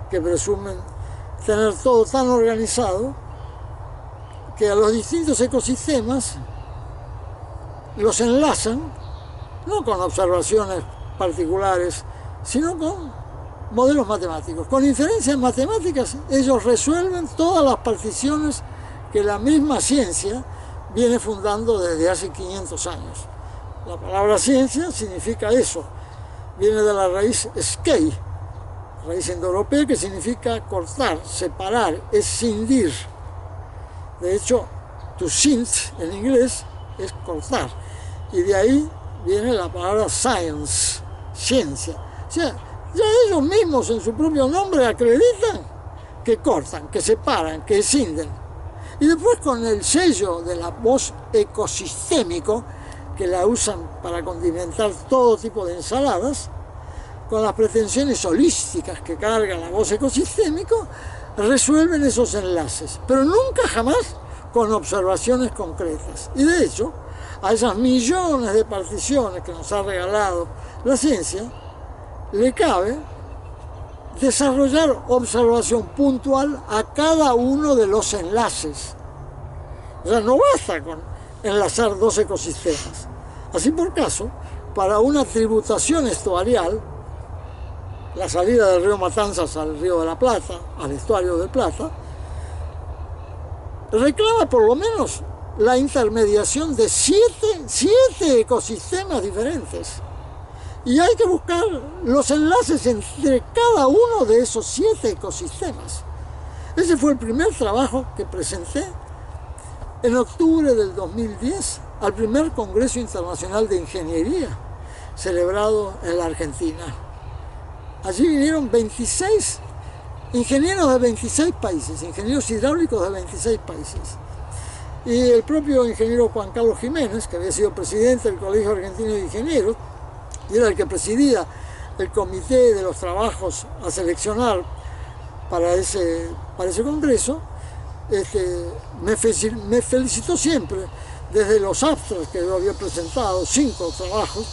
que presumen tener todo tan organizado que a los distintos ecosistemas los enlazan no con observaciones particulares, sino con modelos matemáticos. Con inferencias matemáticas ellos resuelven todas las particiones que la misma ciencia viene fundando desde hace 500 años. La palabra ciencia significa eso, viene de la raíz skei, raíz indoeuropea que significa cortar, separar, escindir. De hecho, to synth en inglés es cortar. Y de ahí viene la palabra science, ciencia. O sea, ya ellos mismos en su propio nombre acreditan que cortan, que separan, que escinden. Y después con el sello de la voz ecosistémico, que la usan para condimentar todo tipo de ensaladas, con las pretensiones holísticas que carga la voz ecosistémico, resuelven esos enlaces, pero nunca jamás con observaciones concretas. Y de hecho, a esas millones de particiones que nos ha regalado la ciencia, le cabe desarrollar observación puntual a cada uno de los enlaces. O sea, no basta con enlazar dos ecosistemas. Así por caso, para una tributación estuarial, la salida del río Matanzas al río de la Plata, al estuario del Plata, reclama por lo menos la intermediación de siete ecosistemas diferentes. Y hay que buscar los enlaces entre cada uno de esos 7 ecosistemas. Ese fue el primer trabajo que presenté en octubre del 2010 al primer Congreso Internacional de Ingeniería, celebrado en la Argentina. Allí vinieron 26 ingenieros de 26 países, ingenieros hidráulicos de 26 países. Y el propio ingeniero Juan Carlos Jiménez, que había sido presidente del Colegio Argentino de Ingenieros, y era el que presidía el comité de los trabajos a seleccionar para ese congreso, me felicitó siempre, desde los abstracts que yo había presentado, 5 trabajos,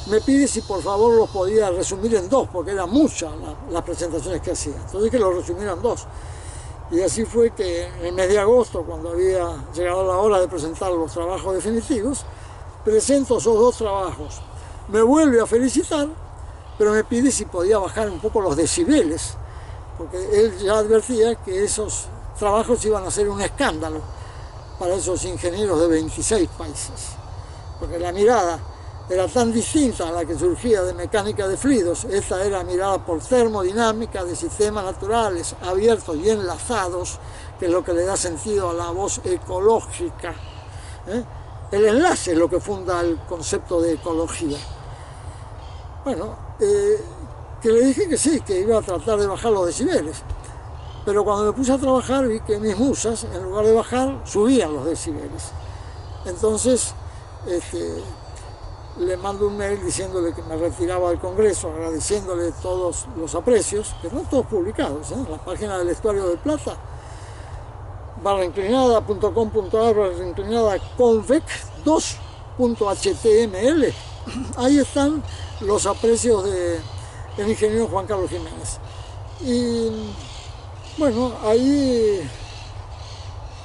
me pide si por favor los podía resumir en 2, porque eran muchas las presentaciones que hacía, entonces que los resumiera en 2. Y así fue que en el mes de agosto, cuando había llegado la hora de presentar los trabajos definitivos, presento esos 2 trabajos. Me vuelve a felicitar, pero me pide si podía bajar un poco los decibeles, porque él ya advertía que esos trabajos iban a ser un escándalo para esos ingenieros de 26 países, porque la mirada era tan distinta a la que surgía de mecánica de fluidos. Esta era mirada por termodinámica de sistemas naturales abiertos y enlazados, que es lo que le da sentido a la voz ecológica. El enlace es lo que funda el concepto de ecología. Bueno, que le dije que sí, que iba a tratar de bajar los decibeles. Pero cuando me puse a trabajar vi que mis musas, en lugar de bajar, subían los decibeles. Entonces, le mando un mail diciéndole que me retiraba del Congreso, agradeciéndole todos los aprecios, que no todos publicados, en la página del Estuario del Plata, /convec2.html. Ahí están los aprecios del ingeniero Juan Carlos Jiménez. Y bueno, ahí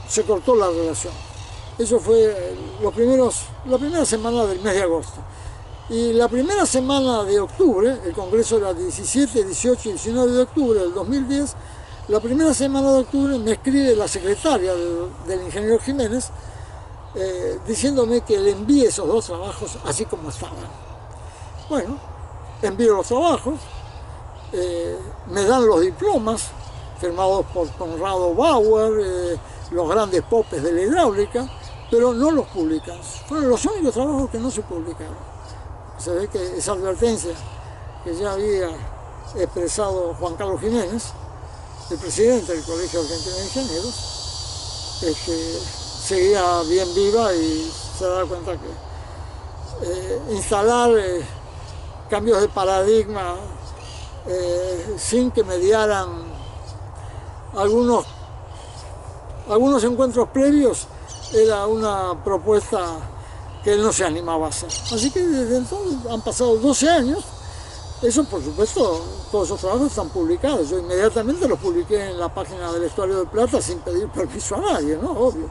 se cortó la relación. Eso fue la primera semana del mes de agosto. Y la primera semana de octubre, el Congreso era 17, 18 y 19 de octubre del 2010, la primera semana de octubre me escribe la secretaria del ingeniero Jiménez diciéndome que le envíe esos 2 trabajos así como estaban. Bueno, envío los trabajos, me dan los diplomas firmados por Conrado Bauer, los grandes popes de la hidráulica, pero no los publican. Fueron los únicos trabajos que no se publicaron. Se ve que esa advertencia que ya había expresado Juan Carlos Jiménez, el presidente del Colegio Argentino de Ingenieros, seguía bien viva y se da cuenta que instalar cambios de paradigma sin que mediaran algunos encuentros previos era una propuesta que él no se animaba a hacer. Así que desde entonces han pasado 12 años. Eso, por supuesto, todos esos trabajos están publicados. Yo inmediatamente los publiqué en la página del Estuario del Plata sin pedir permiso a nadie, ¿no? Obvio.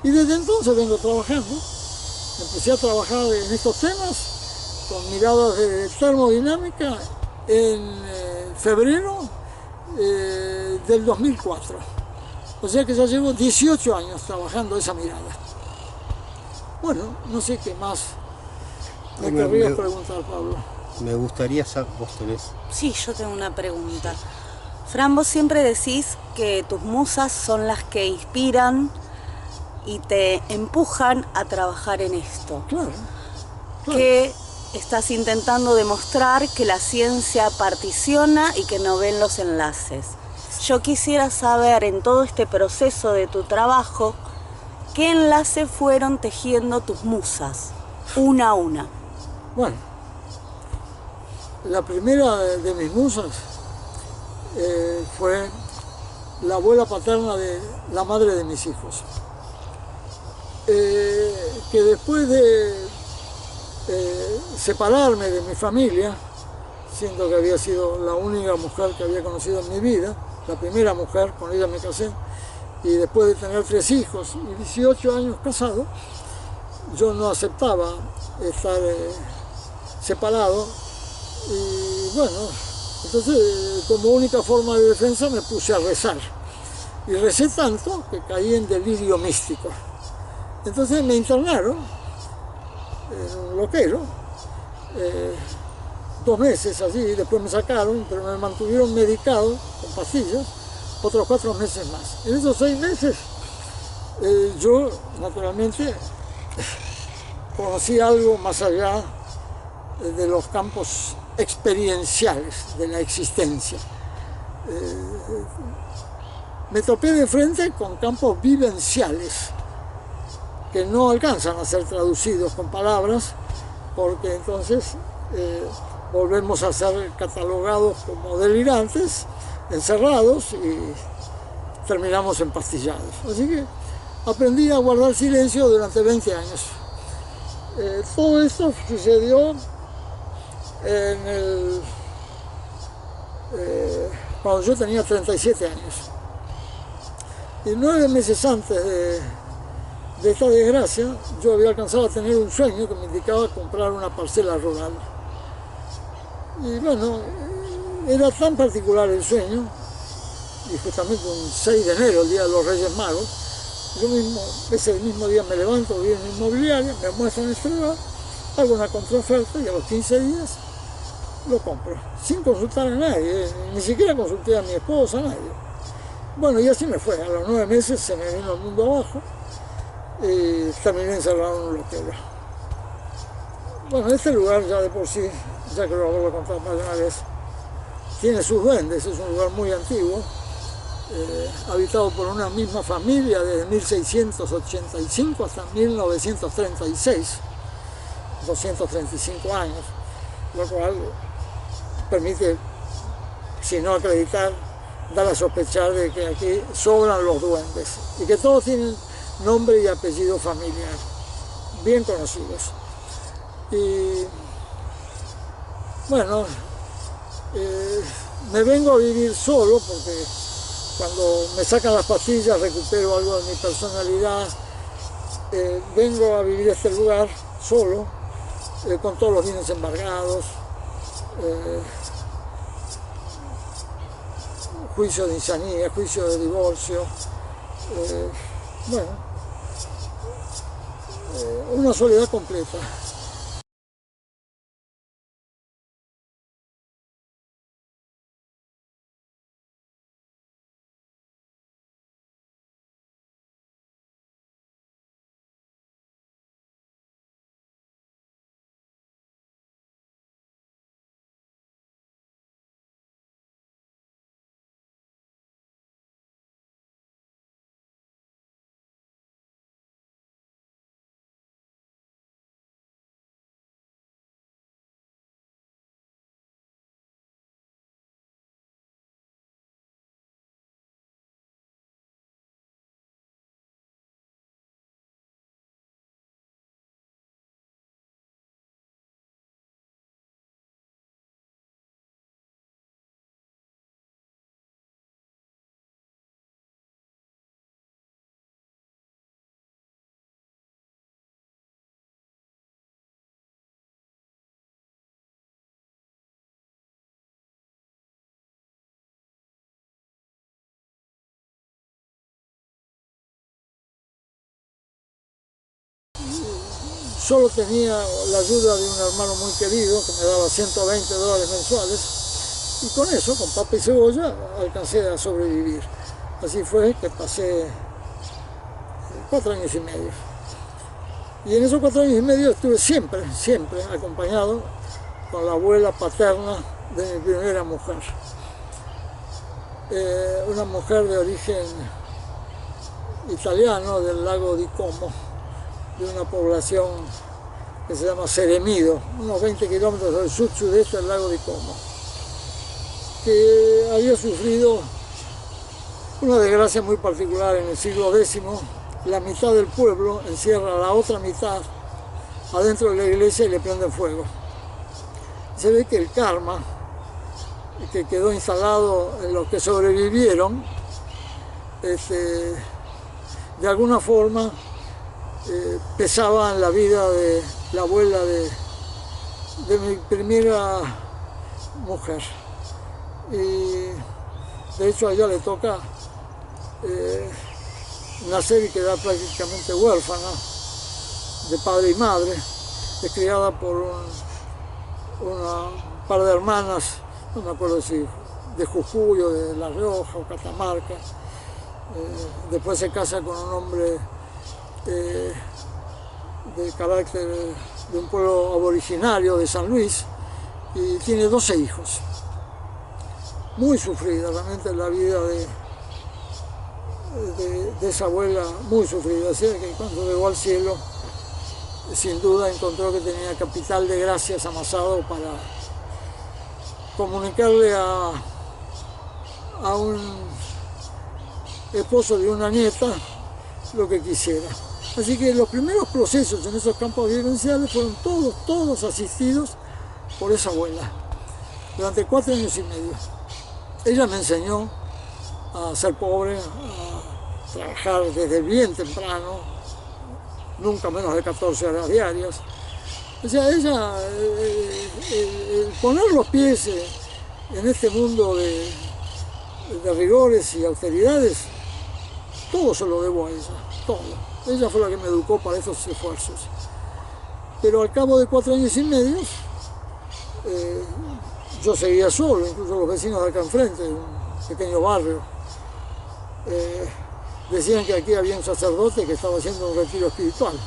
Y desde entonces vengo trabajando. Empecé a trabajar en estos temas con miradas de termodinámica en febrero del 2004. O sea que ya llevo 18 años trabajando esa mirada. Bueno, no sé qué más me querrías preguntar, Pablo. Me gustaría saber, vos tenés. Sí, yo tengo una pregunta. Fran, vos siempre decís que tus musas son las que inspiran y te empujan a trabajar en esto. Claro, claro. Que estás intentando demostrar que la ciencia particiona y que no ven los enlaces. Yo quisiera saber, en todo este proceso de tu trabajo, ¿qué enlaces fueron tejiendo tus musas, una a una? Bueno, la primera de mis musas fue la abuela paterna de la madre de mis hijos, que después de separarme de mi familia, siendo que había sido la única mujer que había conocido en mi vida, la primera mujer, con ella me casé, y después de tener 3 hijos y 18 años casado, yo no aceptaba estar separado, y bueno, entonces como única forma de defensa me puse a rezar, y recé tanto que caí en delirio místico. Entonces me internaron en un loquero, 2 meses así, después me sacaron, pero me mantuvieron medicado con pastillas otros 4 meses más. En esos 6 meses yo naturalmente conocí algo más allá de los campos experienciales de la existencia. Me topé de frente con campos vivenciales que no alcanzan a ser traducidos con palabras, porque entonces volvemos a ser catalogados como delirantes, encerrados, y terminamos empastillados. Así que aprendí a guardar silencio durante 20 años. Todo esto sucedió cuando yo tenía 37 años. Y 9 meses antes de esta desgracia, yo había alcanzado a tener un sueño que me indicaba comprar una parcela rural. Y bueno, era tan particular el sueño, y justamente un 6 de enero, el día de los Reyes Magos, yo mismo, ese mismo día me levanto, voy en mi inmobiliaria, me muestran este lugar, hago una contraoferta y a los 15 días lo compro, sin consultar a nadie, ni siquiera consulté a mi esposa, a nadie. Bueno, y así me fue, a los 9 meses se me vino el mundo abajo y terminé encerrado en un loquero. Bueno, este lugar ya de por sí, ya creo haberlo contado más de una vez, tiene sus duendes, es un lugar muy antiguo, habitado por una misma familia desde 1685 hasta 1936, 235 años, lo cual permite, si no acreditar, dar a sospechar de que aquí sobran los duendes y que todos tienen nombre y apellido familiar, bien conocidos. Y bueno, me vengo a vivir solo porque cuando me sacan las pastillas recupero algo de mi personalidad. Vengo a vivir este lugar solo, con todos los bienes embargados, juicio de insanía, juicio de divorcio, bueno, una soledad completa. Solo tenía la ayuda de un hermano muy querido que me daba $120 mensuales Y con eso, con papa y cebolla, alcancé a sobrevivir. Así fue que pasé 4 años y medio. Y en esos 4 años y medio estuve siempre acompañado con la abuela paterna de mi primera mujer. Una mujer de origen italiano del lago di Como, de una población que se llama Seremido, unos 20 kilómetros del sud-sudeste del lago di Como, que había sufrido una desgracia muy particular en el siglo X. La mitad del pueblo encierra a la otra mitad adentro de la iglesia y le prenden fuego. Se ve que el karma que quedó instalado en los que sobrevivieron, de alguna forma pesaba en la vida de la abuela de mi primera mujer. Y de hecho a ella le toca nacer y quedar prácticamente huérfana de padre y madre, es criada por un par de hermanas, no me acuerdo si de Jujuy o de La Rioja o Catamarca. Después se casa con un hombre de carácter de un pueblo aboriginario de San Luis y tiene 12 hijos. Muy sufrida realmente la vida de esa abuela, muy sufrida, así que cuando llegó al cielo sin duda encontró que tenía capital de gracias amasado para comunicarle a un esposo de una nieta lo que quisiera. Así que los primeros procesos en esos campos vivenciales fueron todos asistidos por esa abuela durante 4 años y medio. Ella me enseñó a ser pobre, a trabajar desde bien temprano, nunca menos de 14 horas diarias. O sea, ella, poner los pies en este mundo de rigores y austeridades, todo se lo debo a ella, todo. Ella fue la que me educó para esos esfuerzos. Pero al cabo de 4 años y medio, yo seguía solo, incluso los vecinos de acá enfrente, un pequeño barrio, decían que aquí había un sacerdote que estaba haciendo un retiro espiritual,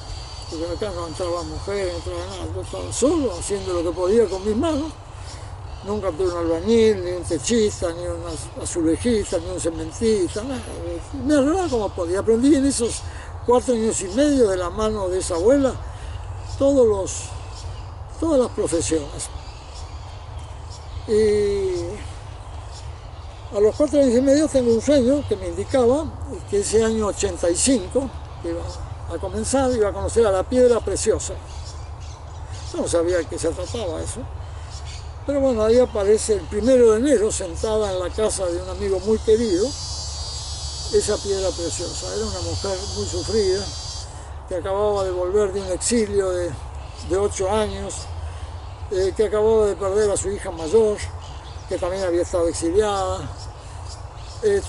porque acá no entraba mujer, no entraba nada, yo estaba solo haciendo lo que podía con mis manos. Nunca tuve un albañil, ni un techista, ni un azulejista, ni un cementista, nada. Me arreglaba como podía. Aprendí en esos 4 años y medio de la mano de esa abuela todas las profesiones. Y a los 4 años y medio tengo un sueño que me indicaba que ese año 85 que iba a comenzar, iba a conocer a la piedra preciosa. Yo no sabía de qué se trataba eso. Pero bueno, ahí aparece el 1 de enero, sentada en la casa de un amigo muy querido, esa piedra preciosa. Era una mujer muy sufrida, que acababa de volver de un exilio de 8 años, que acababa de perder a su hija mayor, que también había estado exiliada, que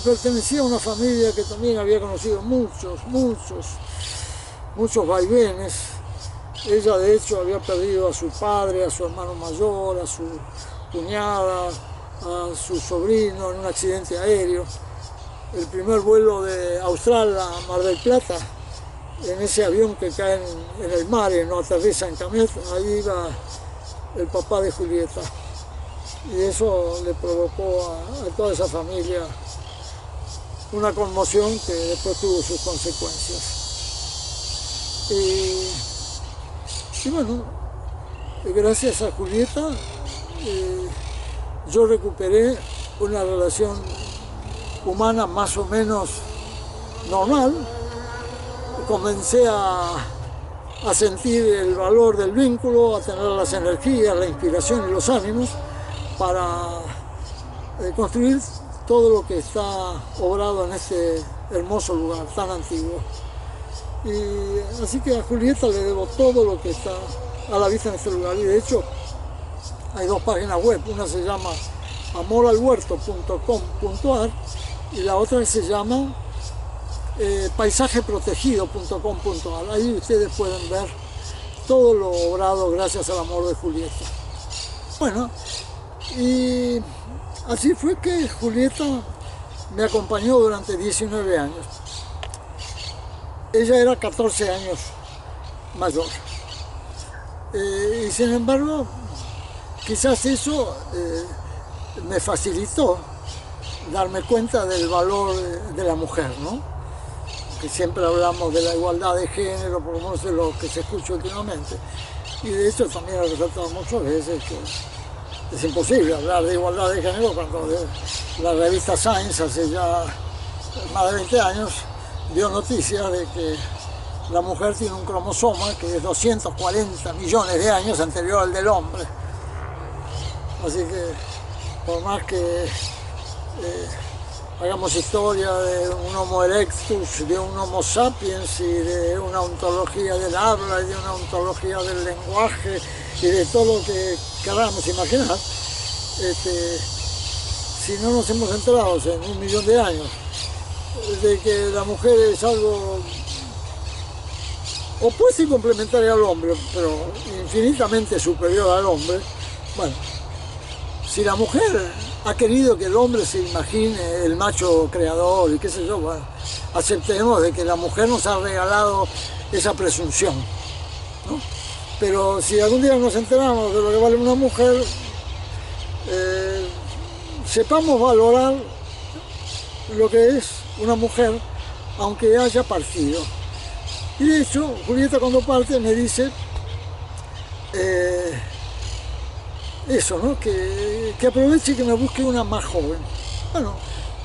pertenecía a una familia que también había conocido muchos vaivenes. Ella de hecho había perdido a su padre, a su hermano mayor, a su cuñada, a su sobrino en un accidente aéreo. El primer vuelo de Austral a Mar del Plata, en ese avión que cae en el mar y no aterriza en Camet, ahí iba el papá de Julieta. Y eso le provocó a toda esa familia una conmoción que después tuvo sus consecuencias. Y bueno, gracias a Julieta yo recuperé una relación humana más o menos normal. Comencé a sentir el valor del vínculo, a tener las energías, la inspiración y los ánimos para construir todo lo que está obrado en este hermoso lugar tan antiguo. Y así que a Julieta le debo todo lo que está a la vista en este lugar. Y de hecho hay 2 páginas web, una se llama amoralhuerto.com.ar y la otra se llama paisajeprotegido.com.ar. Ahí ustedes pueden ver todo lo obrado gracias al amor de Julieta. Bueno, y así fue que Julieta me acompañó durante 19 años. Ella era 14 años mayor. Y sin embargo, quizás eso me facilitó darme cuenta del valor de la mujer, ¿no? Que siempre hablamos de la igualdad de género, por lo menos de lo que se escucha últimamente. Y de hecho también he resaltado muchas veces que es imposible hablar de igualdad de género cuando la revista Science hace ya más de 20 años dio noticias de que la mujer tiene un cromosoma que es 240 millones de años anterior al del hombre. Así que por más que hagamos historia de un Homo erectus, de un Homo sapiens y de una ontología del habla y de una ontología del lenguaje y de todo lo que queramos imaginar, si no nos hemos enterado en 1.000.000 de años de que la mujer es algo opuesto y complementario al hombre, pero infinitamente superior al hombre, bueno, si la mujer ha querido que el hombre se imagine el macho creador y qué sé yo, bueno, aceptemos de que la mujer nos ha regalado esa presunción, ¿no? Pero si algún día nos enteramos de lo que vale una mujer, sepamos valorar lo que es una mujer, aunque haya partido. Y de hecho, Julieta cuando parte me dice eso, ¿no? Que aproveche y que me busque una más joven. Bueno,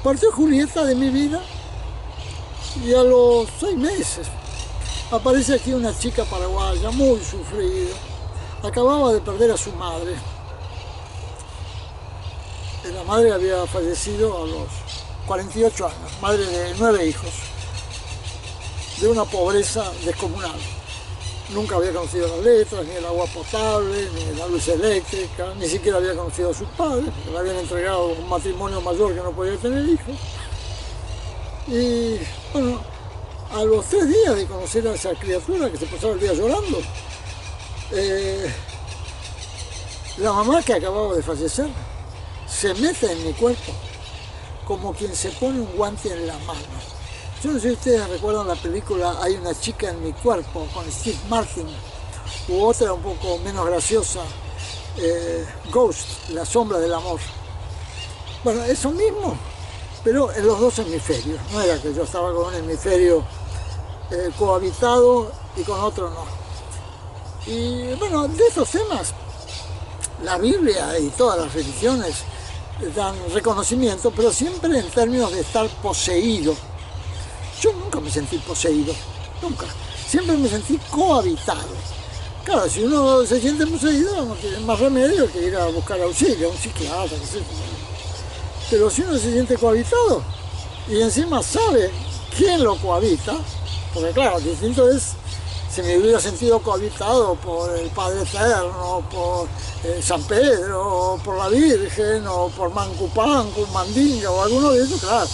partió Julieta de mi vida y a los 6 meses aparece aquí una chica paraguaya muy sufrida. Acababa de perder a su madre. La madre había fallecido a los 48 años, madre de 9 hijos, de una pobreza descomunal. Nunca había conocido las letras, ni el agua potable, ni la luz eléctrica, ni siquiera había conocido a sus padres, porque le habían entregado un matrimonio mayor que no podía tener hijos. Y bueno, a los 3 días de conocer a esa criatura que se pasaba el día llorando, la mamá que acababa de fallecer se mete en mi cuerpo como quien se pone un guante en la mano. Yo no sé si ustedes recuerdan la película Hay una chica en mi cuerpo con Steve Martin, u otra un poco menos graciosa, Ghost, la sombra del amor. Bueno, eso mismo, pero en los 2 hemisferios. No era que yo estaba con un hemisferio cohabitado y con otro no. Y bueno, de esos temas, la Biblia y todas las religiones dan reconocimiento, pero siempre en términos de estar poseído. Yo nunca me sentí poseído, nunca. Siempre me sentí cohabitado. Claro, si uno se siente poseído, no tiene más remedio que ir a buscar auxilio, a un psiquiatra, qué sé yo. Pero si uno se siente cohabitado y encima sabe quién lo cohabita, porque claro, distinto es si me hubiera sentido cohabitado por el Padre Eterno, por San Pedro, o por la Virgen, o por Mancupanco, Mandinga, o alguno de esos, claro.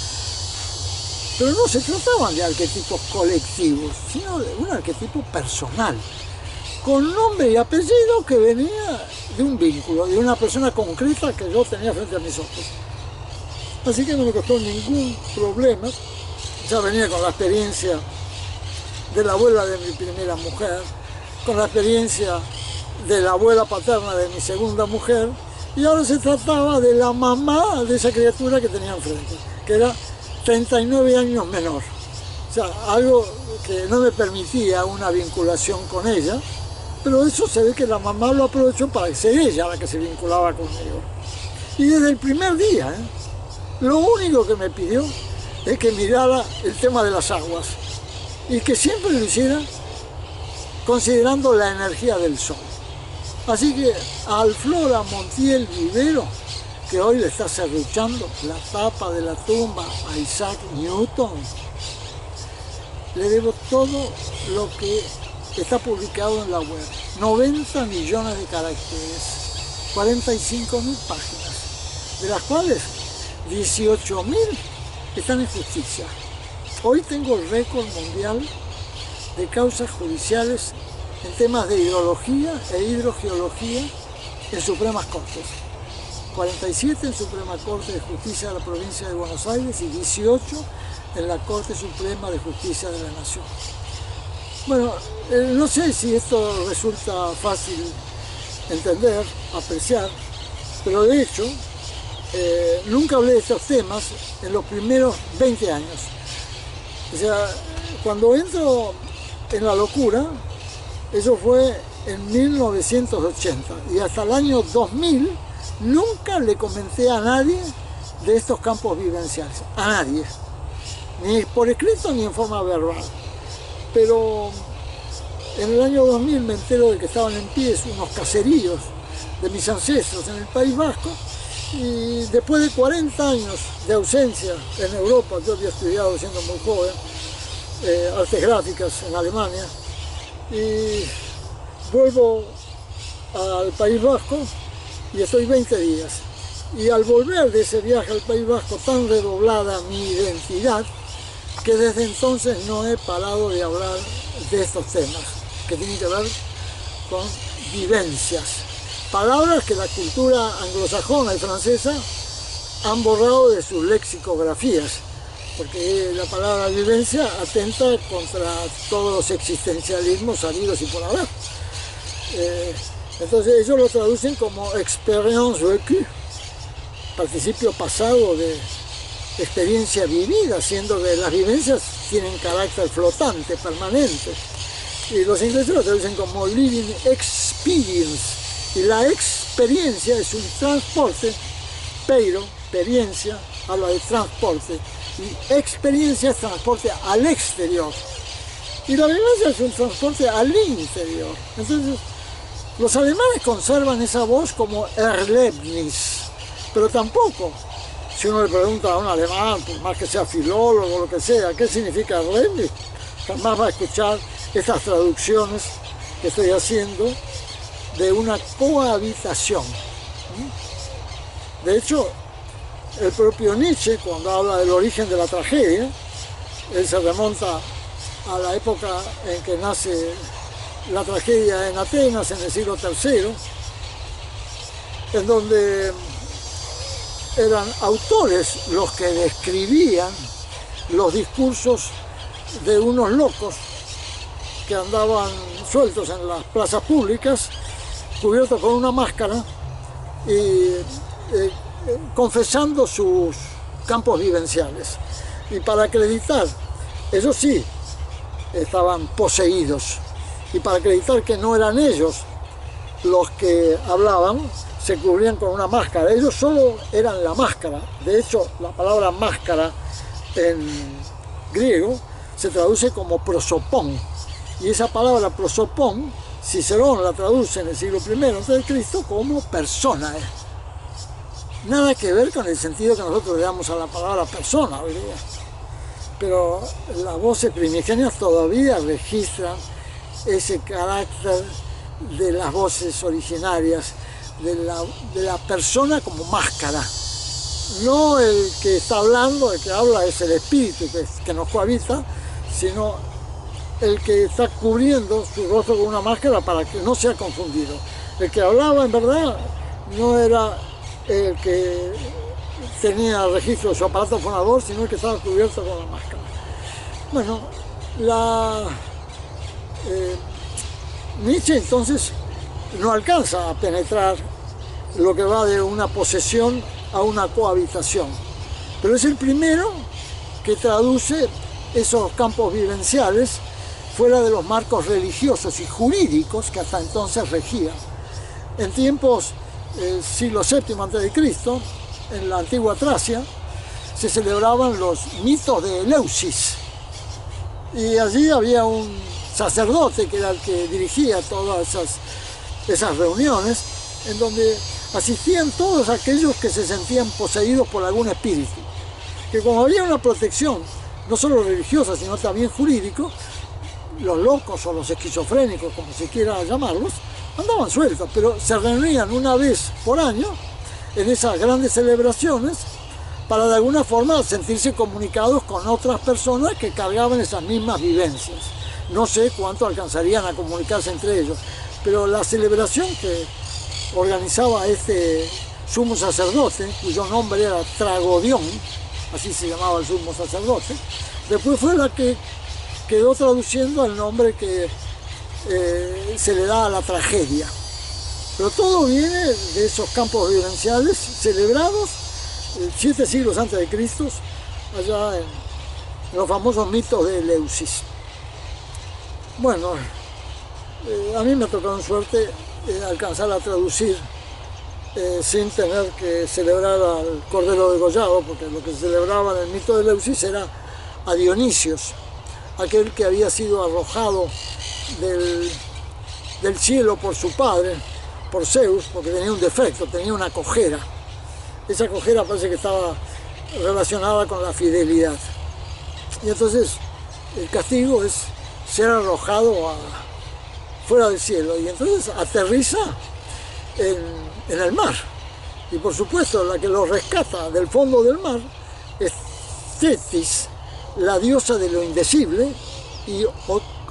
Pero no se trataban de arquetipos colectivos, sino de un arquetipo personal, con nombre y apellido que venía de un vínculo, de una persona concreta que yo tenía frente a mis ojos. Así que no me costó ningún problema, ya venía con la experiencia de la abuela de mi primera mujer, con la experiencia de la abuela paterna de mi segunda mujer, y ahora se trataba de la mamá de esa criatura que tenía enfrente, que era 39 años menor. O sea, algo que no me permitía una vinculación con ella, pero eso se ve que la mamá lo aprovechó para ser ella la que se vinculaba conmigo. Y desde el primer día, lo único que me pidió es que mirara el tema de las aguas y que siempre lo hiciera considerando la energía del sol. Así que a Alflora Montiel Vivero, que hoy le está serruchando la tapa de la tumba a Isaac Newton, le debo todo lo que está publicado en la web. 90 millones de caracteres, 45.000 páginas, de las cuales 18.000 están en justicia. Hoy tengo el récord mundial de causas judiciales en temas de hidrología e hidrogeología en Supremas Cortes. 47 en Suprema Corte de Justicia de la Provincia de Buenos Aires y 18 en la Corte Suprema de Justicia de la Nación. Bueno, no sé si esto resulta fácil entender, apreciar, pero de hecho nunca hablé de estos temas en los primeros 20 años. O sea, cuando entro en la locura, eso fue en 1980 y hasta el año 2000 nunca le comenté a nadie de estos campos vivenciales, a nadie, ni por escrito ni en forma verbal. Pero en el año 2000 me entero de que estaban en pie unos caseríos de mis ancestros en el País Vasco, y después de 40 años de ausencia en Europa, yo había estudiado siendo muy joven artes gráficas en Alemania, y vuelvo al País Vasco y estoy 20 días. Y al volver de ese viaje al País Vasco, tan redoblada mi identidad, que desde entonces no he parado de hablar de estos temas, que tienen que ver con vivencias. Palabras que la cultura anglosajona y francesa han borrado de sus lexicografías, porque la palabra vivencia atenta contra todos los existencialismos habidos y por haber. Entonces ellos lo traducen como expérience vécue, participio pasado de experiencia vivida, siendo que las vivencias tienen carácter flotante, permanente. Y los ingleses lo traducen como living experience. Y la experiencia es un transporte, pero experiencia habla de transporte. Y experiencia es transporte al exterior. Y la vivencia es un transporte al interior. Entonces, los alemanes conservan esa voz como Erlebnis, pero tampoco, si uno le pregunta a un alemán, por más que sea filólogo o lo que sea, ¿qué significa Erlebnis?, jamás va a escuchar estas traducciones que estoy haciendo de una cohabitación. De hecho, el propio Nietzsche, cuando habla del origen de la tragedia, él se remonta a la época en que nace la tragedia en Atenas, en el siglo III, en donde eran autores los que describían los discursos de unos locos que andaban sueltos en las plazas públicas, cubiertos con una máscara y confesando sus campos vivenciales. Y para acreditar, ellos sí estaban poseídos, y para acreditar que no eran ellos los que hablaban, se cubrían con una máscara. Ellos solo eran la máscara. De hecho, la palabra máscara en griego se traduce como prosopón, y esa palabra prosopón Cicerón la traduce en el siglo I a.C. como persona. Nada que ver con el sentido que nosotros le damos a la palabra persona hoy día. Pero las voces primigenias todavía registran ese carácter de las voces originarias, de la persona como máscara. No el que está hablando, el que habla es el espíritu que nos cohabita, sino el que está cubriendo su rostro con una máscara para que no sea confundido. El que hablaba en verdad no era el que tenía registro de su aparato fonador, sino el que estaba cubierto con la máscara. Bueno, Nietzsche entonces no alcanza a penetrar lo que va de una posesión a una cohabitación, pero es el primero que traduce esos campos vivenciales fuera de los marcos religiosos y jurídicos que hasta entonces regían. En tiempos siglo VII a.C., en la antigua Tracia, se celebraban los mitos de Eleusis, y allí había un sacerdote que era el que dirigía todas esas reuniones, en donde asistían todos aquellos que se sentían poseídos por algún espíritu, que como había una protección no solo religiosa sino también jurídico, los locos o los esquizofrénicos, como se quiera llamarlos, andaban sueltos, pero se reunían una vez por año en esas grandes celebraciones para de alguna forma sentirse comunicados con otras personas que cargaban esas mismas vivencias. No sé cuánto alcanzarían a comunicarse entre ellos, pero la celebración que organizaba este sumo sacerdote, cuyo nombre era Tragodión, así se llamaba el sumo sacerdote. Después fue la que quedó traduciendo el nombre que se le da a la tragedia. Pero todo viene de esos campos vivenciales celebrados 7 siglos antes de Cristo, allá en los famosos mitos de Eleusis. Bueno, a mí me ha tocado en suerte alcanzar a traducir sin tener que celebrar al Cordero degollado, porque lo que se celebraba en el mito de Eleusis era a Dionisios, aquel que había sido arrojado del cielo por su padre, por Zeus, porque tenía un defecto, tenía una cojera. Esa cojera parece que estaba relacionada con la fidelidad. Y entonces el castigo es ser arrojado fuera del cielo, y entonces aterriza en el mar. Y por supuesto la que lo rescata del fondo del mar es Tetis, la diosa de lo indecible, y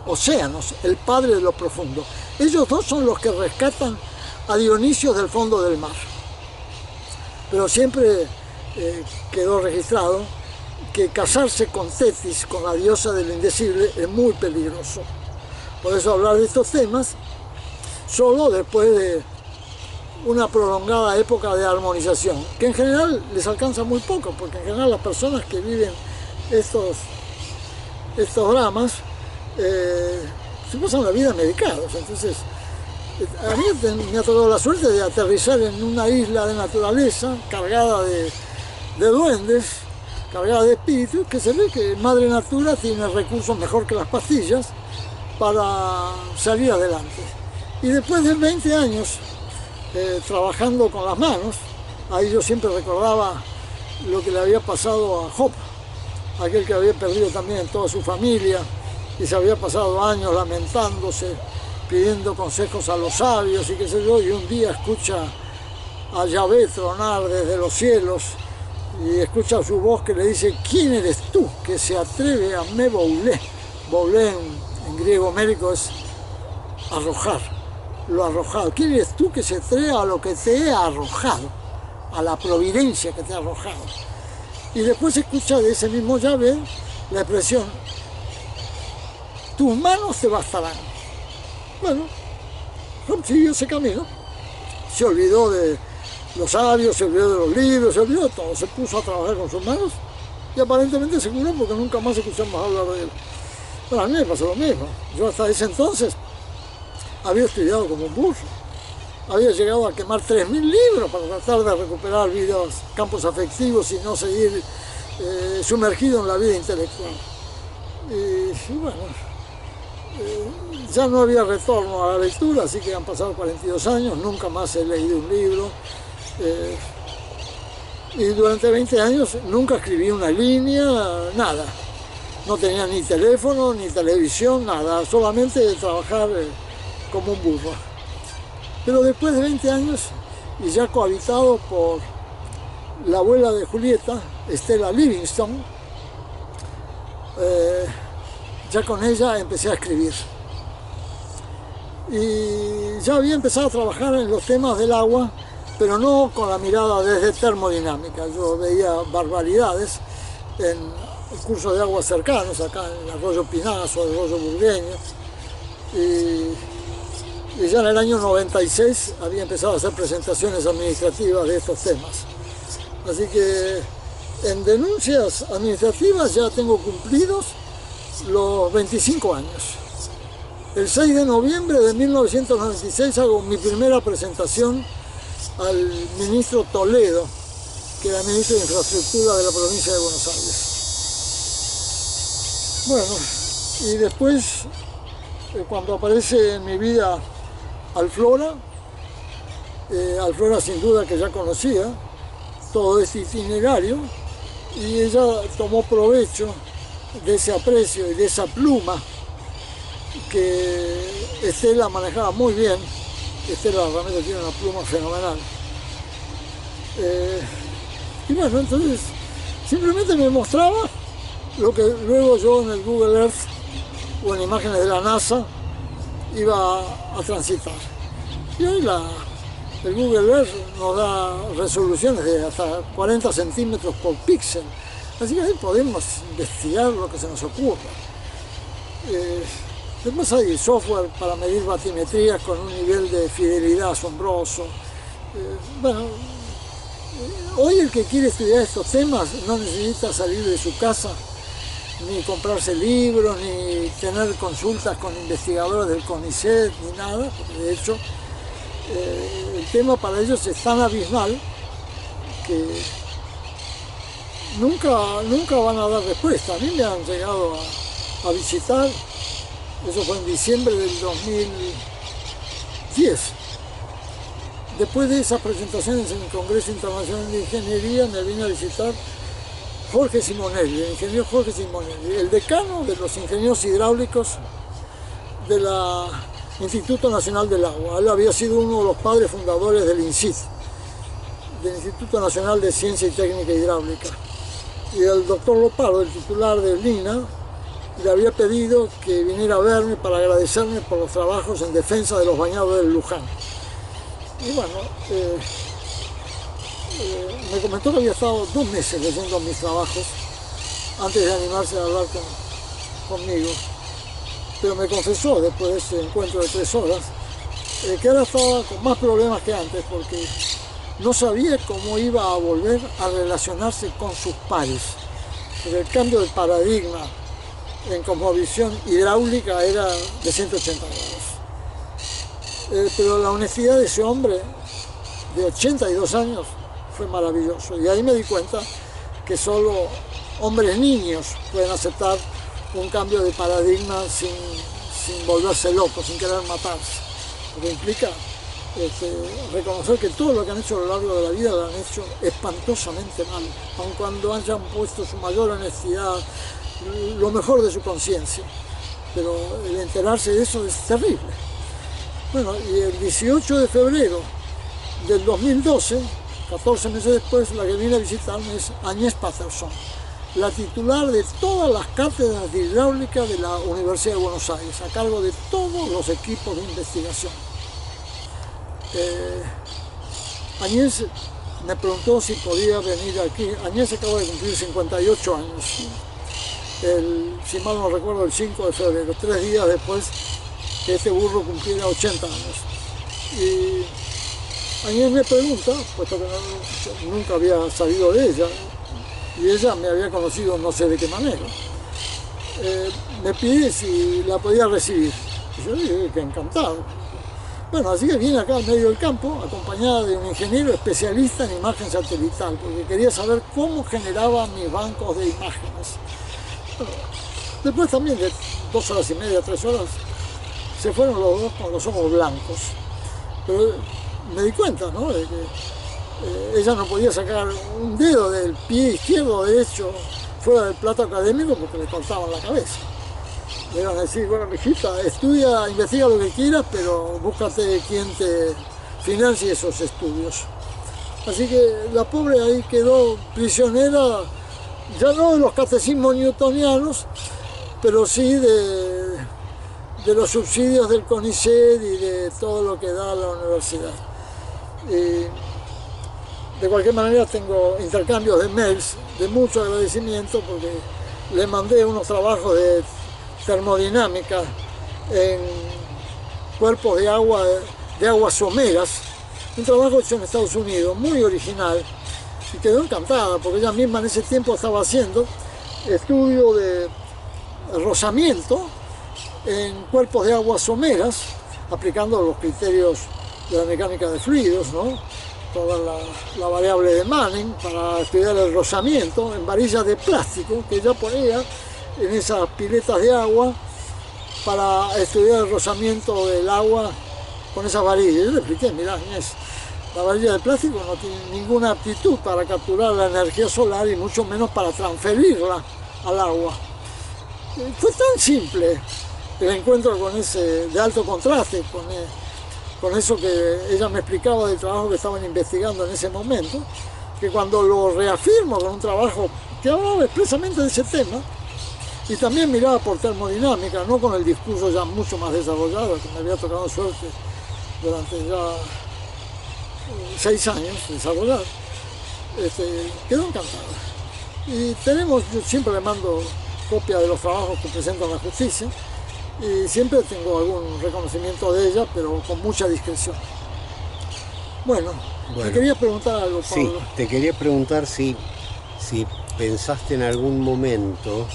Océanos, el padre de lo profundo. Ellos dos son los que rescatan a Dionisio del fondo del mar. Pero siempre quedó registrado que casarse con Tetis, con la diosa de lo indecible, es muy peligroso. Por eso hablar de estos temas solo después de una prolongada época de armonización, que en general les alcanza muy poco, porque en general las personas que viven estos dramas se pasan la vida medicados. Entonces, a mí me ha tocado la suerte de aterrizar en una isla de naturaleza cargada de duendes, cargada de espíritus, que se ve que Madre Natura tiene recursos mejor que las pastillas para salir adelante. Y después de 20 años trabajando con las manos, ahí yo siempre recordaba lo que le había pasado a Job, aquel que había perdido también toda su familia y se había pasado años lamentándose, pidiendo consejos a los sabios y qué sé yo, y un día escucha a Yahvé tronar desde los cielos y escucha su voz que le dice: ¿quién eres tú que se atreve a me boulé? Boulé en griego médico es arrojar, lo arrojado. ¿Quién eres tú que se atreve a lo que te he arrojado? A la providencia que te ha arrojado. Y después escucha de ese mismo Yahvé la expresión: tus manos te bastarán. Bueno, Job siguió ese camino, se olvidó de los sabios, se olvidó de los libros, se olvidó de todo, se puso a trabajar con sus manos y aparentemente se curó porque nunca más escuchamos hablar de él. Bueno, a mí me pasó lo mismo. Yo hasta ese entonces había estudiado como un burro, había llegado a quemar 3.000 libros para tratar de recuperar vidas, campos afectivos y no seguir sumergido en la vida intelectual. Y bueno, ya no había retorno a la lectura, así que han pasado 42 años, nunca más he leído un libro. Y durante 20 años nunca escribí una línea, nada. No tenía ni teléfono, ni televisión, nada, solamente trabajar como un burro. Pero después de 20 años, y ya cohabitado por la abuela de Julieta, Stella Livingston, ya con ella empecé a escribir. Y ya había empezado a trabajar en los temas del agua, pero no con la mirada desde termodinámica. Yo veía barbaridades en cursos de aguas cercanos, acá en el arroyo Pinazo, el arroyo Burgueño. Y ya en el año 96 había empezado a hacer presentaciones administrativas de estos temas. Así que en denuncias administrativas ya tengo cumplidos los 25 años. El 6 de noviembre de 1996 hago mi primera presentación al ministro Toledo, que era ministro de Infraestructura de la provincia de Buenos Aires. Bueno, y después, cuando aparece en mi vida Alflora sin duda que ya conocía todo este itinerario, y ella tomó provecho de ese aprecio y de esa pluma que Estela manejaba muy bien. Estela realmente tiene una pluma fenomenal. Y bueno, entonces simplemente me mostraba lo que luego yo en el Google Earth o en imágenes de la NASA iba a transitar. Y hoy El Google Earth nos da resoluciones de hasta 40 centímetros por píxel, así que ahí podemos investigar lo que se nos ocurra. Después hay software para medir batimetrías con un nivel de fidelidad asombroso. Hoy el que quiere estudiar estos temas no necesita salir de su casa, ni comprarse libros, ni tener consultas con investigadores del CONICET, ni nada, porque de hecho el tema para ellos es tan abismal que nunca van a dar respuesta. A mí me han llegado a visitar, eso fue en diciembre del 2010. Después de esas presentaciones en el Congreso Internacional de Ingeniería me vino a visitar Jorge Simonelli, el ingeniero Jorge Simonelli, el decano de los ingenieros hidráulicos del Instituto Nacional del Agua. Él había sido uno de los padres fundadores del INCIT, del Instituto Nacional de Ciencia y Técnica Hidráulica. Y el doctor Loparo, el titular del INA, le había pedido que viniera a verme para agradecerme por los trabajos en defensa de los bañados del Luján. Y bueno, me comentó que había estado 2 meses leyendo mis trabajos antes de animarse a hablar conmigo. Pero me confesó, después de ese encuentro de 3 horas, que ahora estaba con más problemas que antes, porque no sabía cómo iba a volver a relacionarse con sus pares. Porque el cambio de paradigma en cosmovisión hidráulica era de 180 grados. Pero la honestidad de ese hombre de 82 años fue maravilloso. Y ahí me di cuenta que solo hombres niños pueden aceptar un cambio de paradigma sin volverse locos, sin querer matarse. Porque implica reconocer que todo lo que han hecho a lo largo de la vida lo han hecho espantosamente mal, aun cuando hayan puesto su mayor honestidad, lo mejor de su conciencia. Pero el enterarse de eso es terrible. Bueno, y el 18 de febrero del 2012, 14 meses después, la que viene a visitarme es Agnès Patterson, la titular de todas las cátedras de hidráulica de la Universidad de Buenos Aires, a cargo de todos los equipos de investigación. Agnès me preguntó si podía venir aquí. Agnès acaba de cumplir 58 años, si mal no recuerdo, el 5 de febrero, 3 días después que este burro cumpliera 80 años. Y Agnès me pregunta, puesto que nunca había sabido de ella, y ella me había conocido no sé de qué manera, me pide si la podía recibir. Y yo dije que encantado. Bueno, así que vine acá al medio del campo, acompañada de un ingeniero especialista en imagen satelital, porque quería saber cómo generaba mis bancos de imágenes. Bueno, después también de 2 horas y media, 3 horas, se fueron los dos con los ojos blancos. Pero me di cuenta, ¿no?, de que ella no podía sacar un dedo del pie izquierdo o derecho fuera del plato académico porque le cortaban la cabeza. Le iban a decir, bueno, mijita, estudia, investiga lo que quieras, pero búscate quien te financie esos estudios. Así que la pobre ahí quedó prisionera, ya no de los catecismos newtonianos, pero sí de los subsidios del CONICET y de todo lo que da la universidad. De cualquier manera tengo intercambios de mails de mucho agradecimiento porque le mandé unos trabajos de termodinámica en cuerpos de aguas someras, un trabajo hecho en Estados Unidos, muy original, y quedó encantada porque ella misma en ese tiempo estaba haciendo estudio de rozamiento en cuerpos de aguas someras, aplicando los criterios de la mecánica de fluidos, ¿no?, toda la variable de Manning para estudiar el rozamiento en varillas de plástico que ella ponía en esas piletas de agua para estudiar el rozamiento del agua con esas varillas. Yo le expliqué, mirá, Inés, la varilla de plástico no tiene ninguna aptitud para capturar la energía solar y mucho menos para transferirla al agua. Fue tan simple el encuentro con ese de alto contraste, con eso que ella me explicaba del trabajo que estaban investigando en ese momento, que cuando lo reafirmo con un trabajo que hablaba expresamente de ese tema, y también miraba por termodinámica, no con el discurso ya mucho más desarrollado, que me había tocado suerte durante ya 6 años desarrollar, quedó encantada. Y yo siempre le mando copia de los trabajos que presento en la justicia y siempre tengo algún reconocimiento de ella, pero con mucha discreción. Bueno, te quería preguntar algo, Pablo. Sí, te quería preguntar si pensaste en algún momento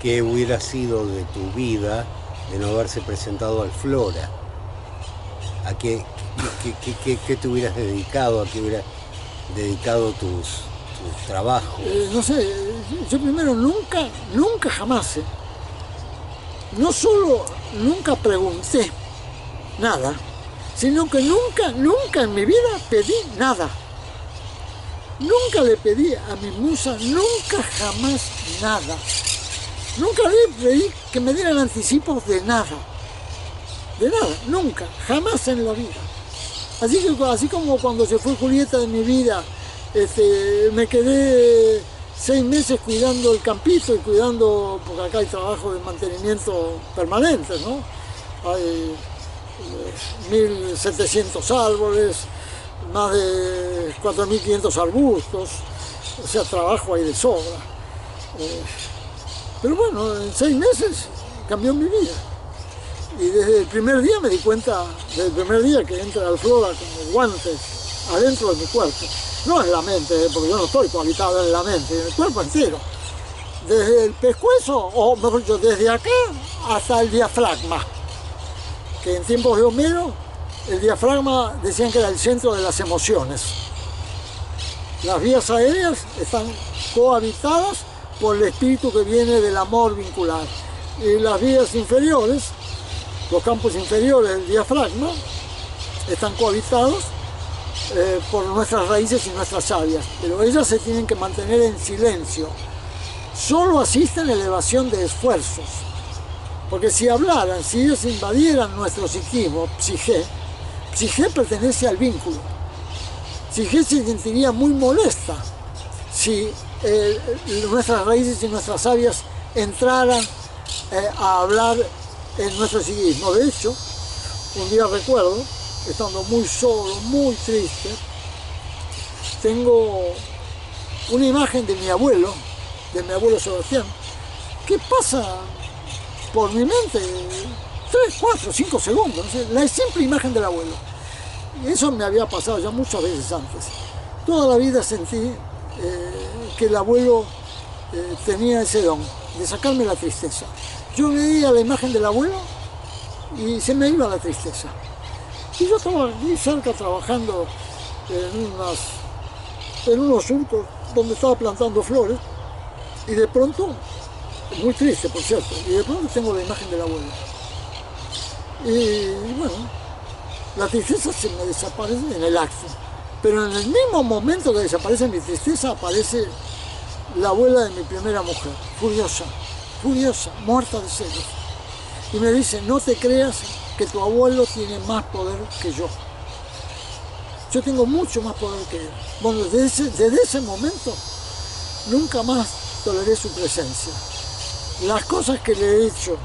qué hubiera sido de tu vida de no haberse presentado al Flora. ¿A qué te hubieras dedicado? ¿A qué hubieras dedicado tus trabajos? No sé, yo primero nunca jamás, no solo nunca pregunté nada, sino que nunca en mi vida pedí nada. Nunca le pedí a mi musa, nunca jamás nada. Nunca le pedí que me dieran anticipos de nada. De nada, nunca, jamás en la vida. Así como cuando se fue Julieta de mi vida, me quedé 6 meses cuidando el campito y cuidando, porque acá hay trabajo de mantenimiento permanente, ¿no? Hay 1.700 árboles, más de 4.500 arbustos, o sea, trabajo hay de sobra. Pero bueno, en 6 meses cambió mi vida. Y desde el primer día me di cuenta, desde el primer día que entra al Flora como guantes adentro de mi cuerpo, no en la mente, porque yo no estoy cohabitado en la mente, en el cuerpo entero. Desde el pescuezo, o mejor dicho, desde acá hasta el diafragma, que en tiempos de Homero, el diafragma decían que era el centro de las emociones. Las vías aéreas están cohabitadas por el espíritu que viene del amor vincular. Y las vías inferiores, los campos inferiores del diafragma, están cohabitados por nuestras raíces y nuestras sabias, pero ellas se tienen que mantener en silencio. Solo asisten a elevación de esfuerzos, porque si hablaran, si ellos invadieran nuestro psiquismo, psique pertenece al vínculo. Psique se sentiría muy molesta si nuestras raíces y nuestras sabias entraran a hablar en nuestro psiquismo. De hecho, un día recuerdo, estando muy solo, muy triste, tengo una imagen de mi abuelo Sebastián, que pasa por mi mente 3, 4, 5 segundos, no sé, la simple imagen del abuelo. Y eso me había pasado ya muchas veces antes. Toda la vida sentí que el abuelo tenía ese don de sacarme la tristeza. Yo veía la imagen del abuelo y se me iba la tristeza. Y yo estaba aquí cerca trabajando en unos surcos donde estaba plantando flores, y de pronto, muy triste por cierto, y de pronto tengo la imagen del abuelo. Y bueno, la tristeza se me desaparece en el acto, pero en el mismo momento que desaparece mi tristeza, aparece la abuela de mi primera mujer, furiosa, muerta de celos. Y me dice: no te creas que tu abuelo tiene más poder que yo. Yo tengo mucho más poder que él. Bueno, desde ese momento, nunca más toleré su presencia. Las cosas que le he hecho,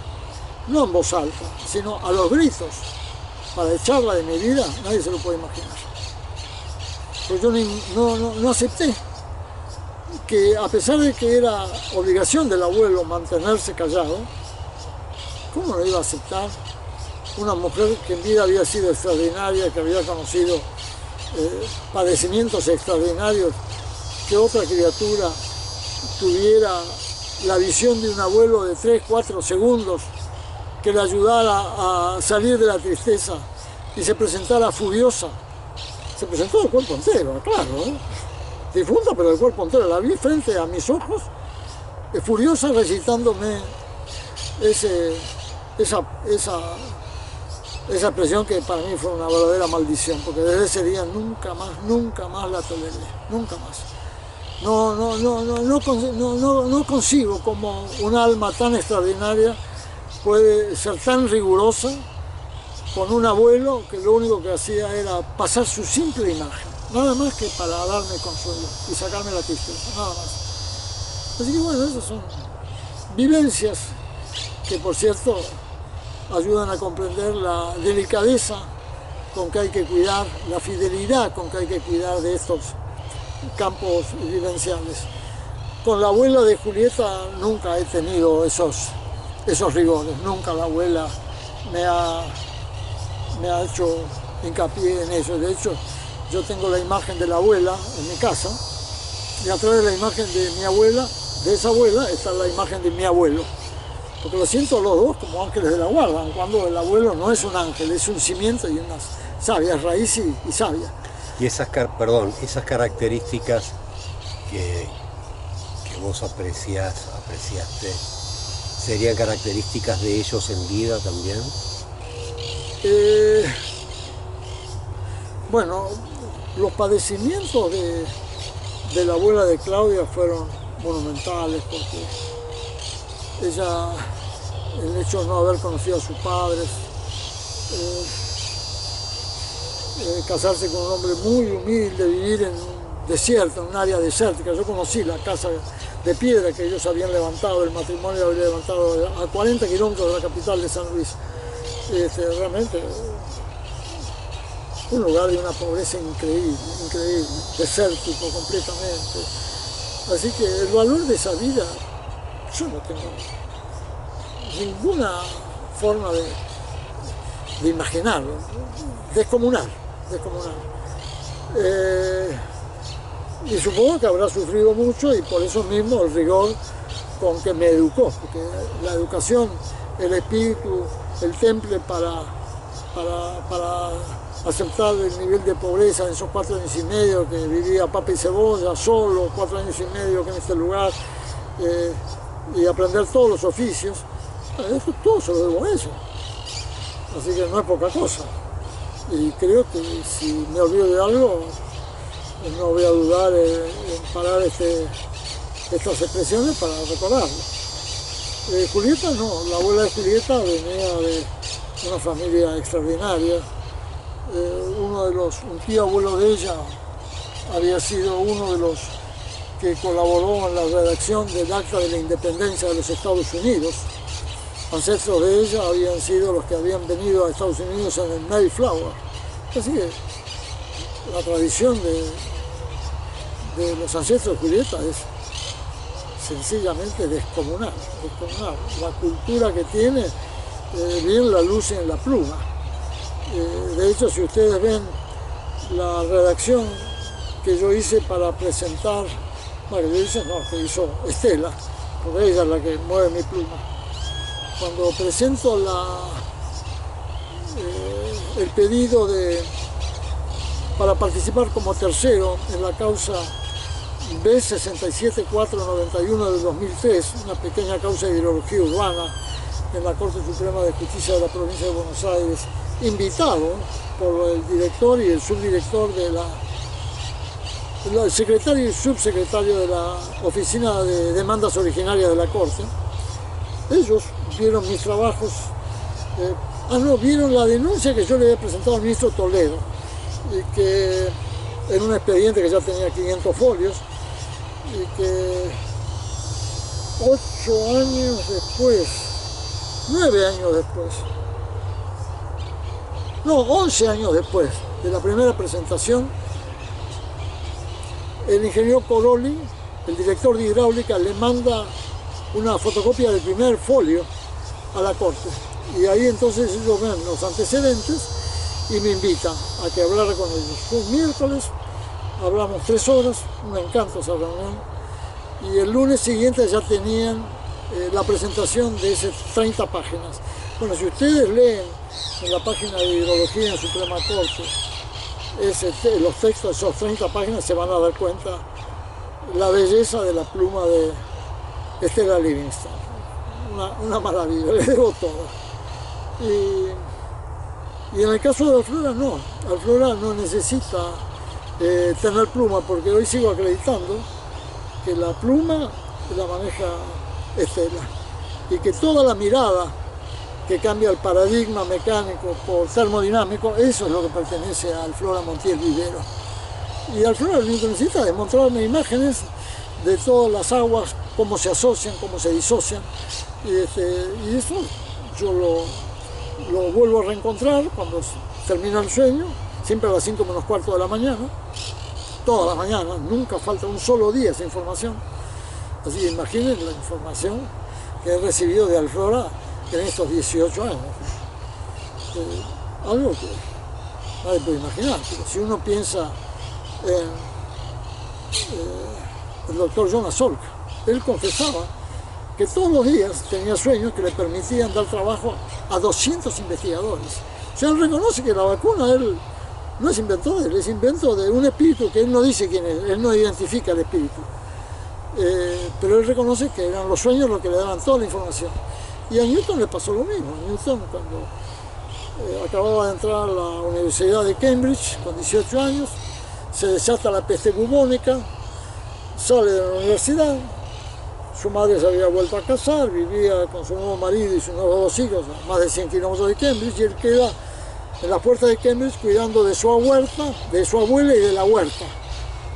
no en voz alta, sino a los gritos, para echarla de mi vida, nadie se lo puede imaginar. Pues yo no acepté que, a pesar de que era obligación del abuelo mantenerse callado, ¿cómo no iba a aceptar una mujer que en vida había sido extraordinaria, que había conocido padecimientos extraordinarios, que otra criatura tuviera la visión de un abuelo de 3, 4 segundos que le ayudara a salir de la tristeza y se presentara furiosa? Se presentó el cuerpo entero, claro, difunta, pero el cuerpo entero. La vi frente a mis ojos, furiosa, recitándome esa expresión que para mí fue una verdadera maldición, porque desde ese día nunca más la toleré, nunca más. No consigo cómo un alma tan extraordinaria puede ser tan rigurosa con un abuelo que lo único que hacía era pasar su simple imagen, nada más que para darme consuelo y sacarme la tristeza, nada más. Así que bueno, esas son vivencias que, por cierto, ayudan a comprender la delicadeza con que hay que cuidar, la fidelidad con que hay que cuidar de estos campos vivenciales. Con la abuela de Julieta nunca he tenido esos rigores, nunca la abuela me ha hecho hincapié en eso. De hecho, yo tengo la imagen de la abuela en mi casa y atrás de la imagen de mi abuela, de esa abuela, está la imagen de mi abuelo. Porque lo siento a los dos como ángeles de la guarda, cuando el abuelo no es un ángel, es un cimiento y unas sabias raíces y savia. Y esas características que vos apreciaste, ¿serían características de ellos en vida también? Bueno, los padecimientos de la abuela de Claudia fueron monumentales, porque ella, el hecho de no haber conocido a sus padres, casarse con un hombre muy humilde, vivir en un desierto, en un área desértica. Yo conocí la casa de piedra que ellos habían levantado, el matrimonio había levantado a 40 kilómetros de la capital de San Luis. Realmente un lugar de una pobreza increíble, desértico completamente. Así que el valor de esa vida, yo no tengo ninguna forma de imaginarlo, descomunal. Y supongo que habrá sufrido mucho y por eso mismo el rigor con que me educó, porque la educación, el espíritu, el temple para aceptar el nivel de pobreza en esos 4 años y medio que vivía papa y cebolla, solo, 4 años y medio que en este lugar, y aprender todos los oficios, eso todo se lo debo a eso. Así que no es poca cosa. Y creo que si me olvido de algo, no voy a dudar en parar estas expresiones para recordarlo. Julieta no, la abuela de Julieta venía de una familia extraordinaria. Un tío abuelo de ella había sido uno de los que colaboró en la redacción del Acta de la Independencia de los Estados Unidos. Ancestros de ella habían sido los que habían venido a Estados Unidos en el Mayflower. Así que la tradición de los ancestros de Julieta es sencillamente descomunal. La cultura que tiene, bien la luce en la pluma. De hecho, si ustedes ven la redacción que yo hice para presentar, bueno, yo hice, no, que hizo Estela, porque ella es la que mueve mi pluma. Cuando presento el pedido para participar como tercero en la causa B67491 del 2003, una pequeña causa de ideología urbana en la Corte Suprema de Justicia de la Provincia de Buenos Aires, invitado por el director y el subdirector el secretario y subsecretario de la Oficina de Demandas Originarias de la Corte. Ellos vieron mis trabajos, vieron la denuncia que yo le había presentado al ministro Toledo, y que en un expediente que ya tenía 500 folios, y que 9 años después, 11 años después de la primera presentación, el ingeniero Coroli, el director de hidráulica, le manda una fotocopia del primer folio a la Corte. Y ahí entonces ellos ven los antecedentes y me invitan a que hablara con ellos. Fue un miércoles, hablamos 3 horas, un encanto esa reunión. Y el lunes siguiente ya tenían la presentación de esas 30 páginas. Bueno, si ustedes leen en la página de Hidrología en Suprema Corte los textos de esas 30 páginas, se van a dar cuenta la belleza de la pluma de Estela Livingston. Una maravilla, le debo todo. Y en el caso de Alflora no, Alflora no necesita tener pluma, porque hoy sigo acreditando que la pluma la maneja Estela, y que toda la mirada que cambia el paradigma mecánico por termodinámico, eso es lo que pertenece a Alflora Montiel Vivero. Y Alflora lo único que necesita es mostrarme imágenes de todas las aguas, cómo se asocian, cómo se disocian, y eso yo lo vuelvo a reencontrar cuando termina el sueño, siempre a las 5 menos cuarto de la mañana, todas las mañanas, nunca falta un solo día esa información. Así que imaginen la información que he recibido de Alflora en estos 18 años. Algo que nadie puede imaginar, pero si uno piensa en el doctor Jonas Salk, él confesaba que todos los días tenía sueños que le permitían dar trabajo a 200 investigadores. O sea, él reconoce que la vacuna, él no es invento de él, es invento de un espíritu que él no dice quién es, él no identifica el espíritu. Pero él reconoce que eran los sueños los que le daban toda la información. Y a Newton le pasó lo mismo. Newton, cuando acababa de entrar a la Universidad de Cambridge, con 18 años, se desata la peste bubónica, sale de la universidad, su madre se había vuelto a casar, vivía con su nuevo marido y sus nuevos 2 hijos a más de 100 kilómetros de Cambridge, y él queda en las puertas de Cambridge cuidando de su abuela y de la huerta.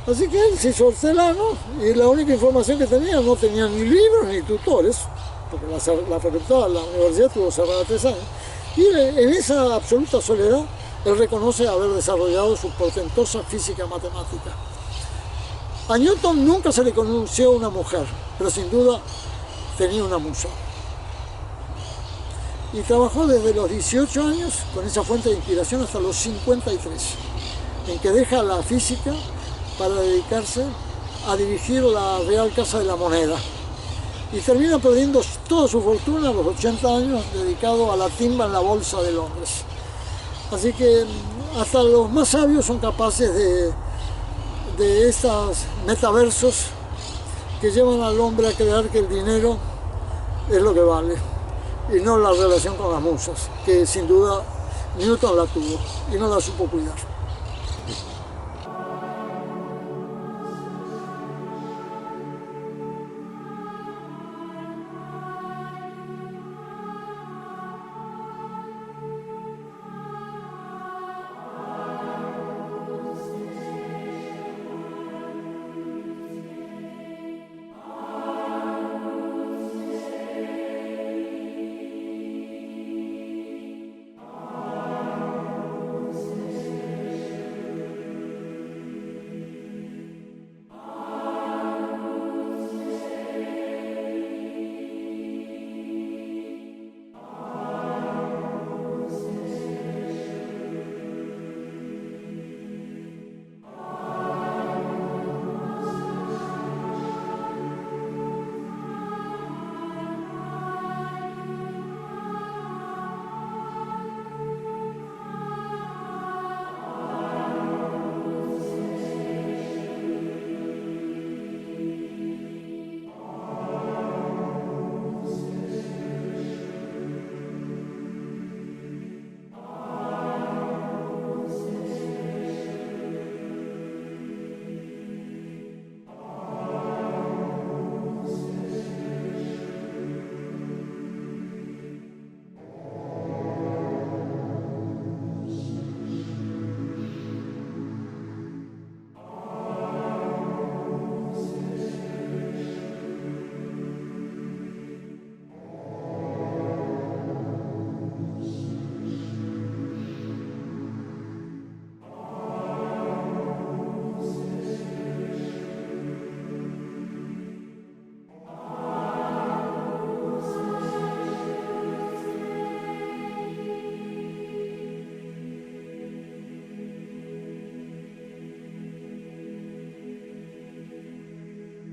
Así que él se hizo hortelano y la única información que tenía, no tenía ni libros ni tutores, porque la facultad, la universidad estuvo cerrada 3 años, y en esa absoluta soledad él reconoce haber desarrollado su portentosa física matemática. A Newton nunca se le conoció una mujer, pero sin duda tenía una musa. Y trabajó desde los 18 años con esa fuente de inspiración hasta los 53, en que deja la física para dedicarse a dirigir la Real Casa de la Moneda. Y termina perdiendo toda su fortuna a los 80 años dedicado a la timba en la Bolsa de Londres. Así que hasta los más sabios son capaces de estos metaversos que llevan al hombre a creer que el dinero es lo que vale y no la relación con las musas, que sin duda Newton la tuvo y no la supo cuidar.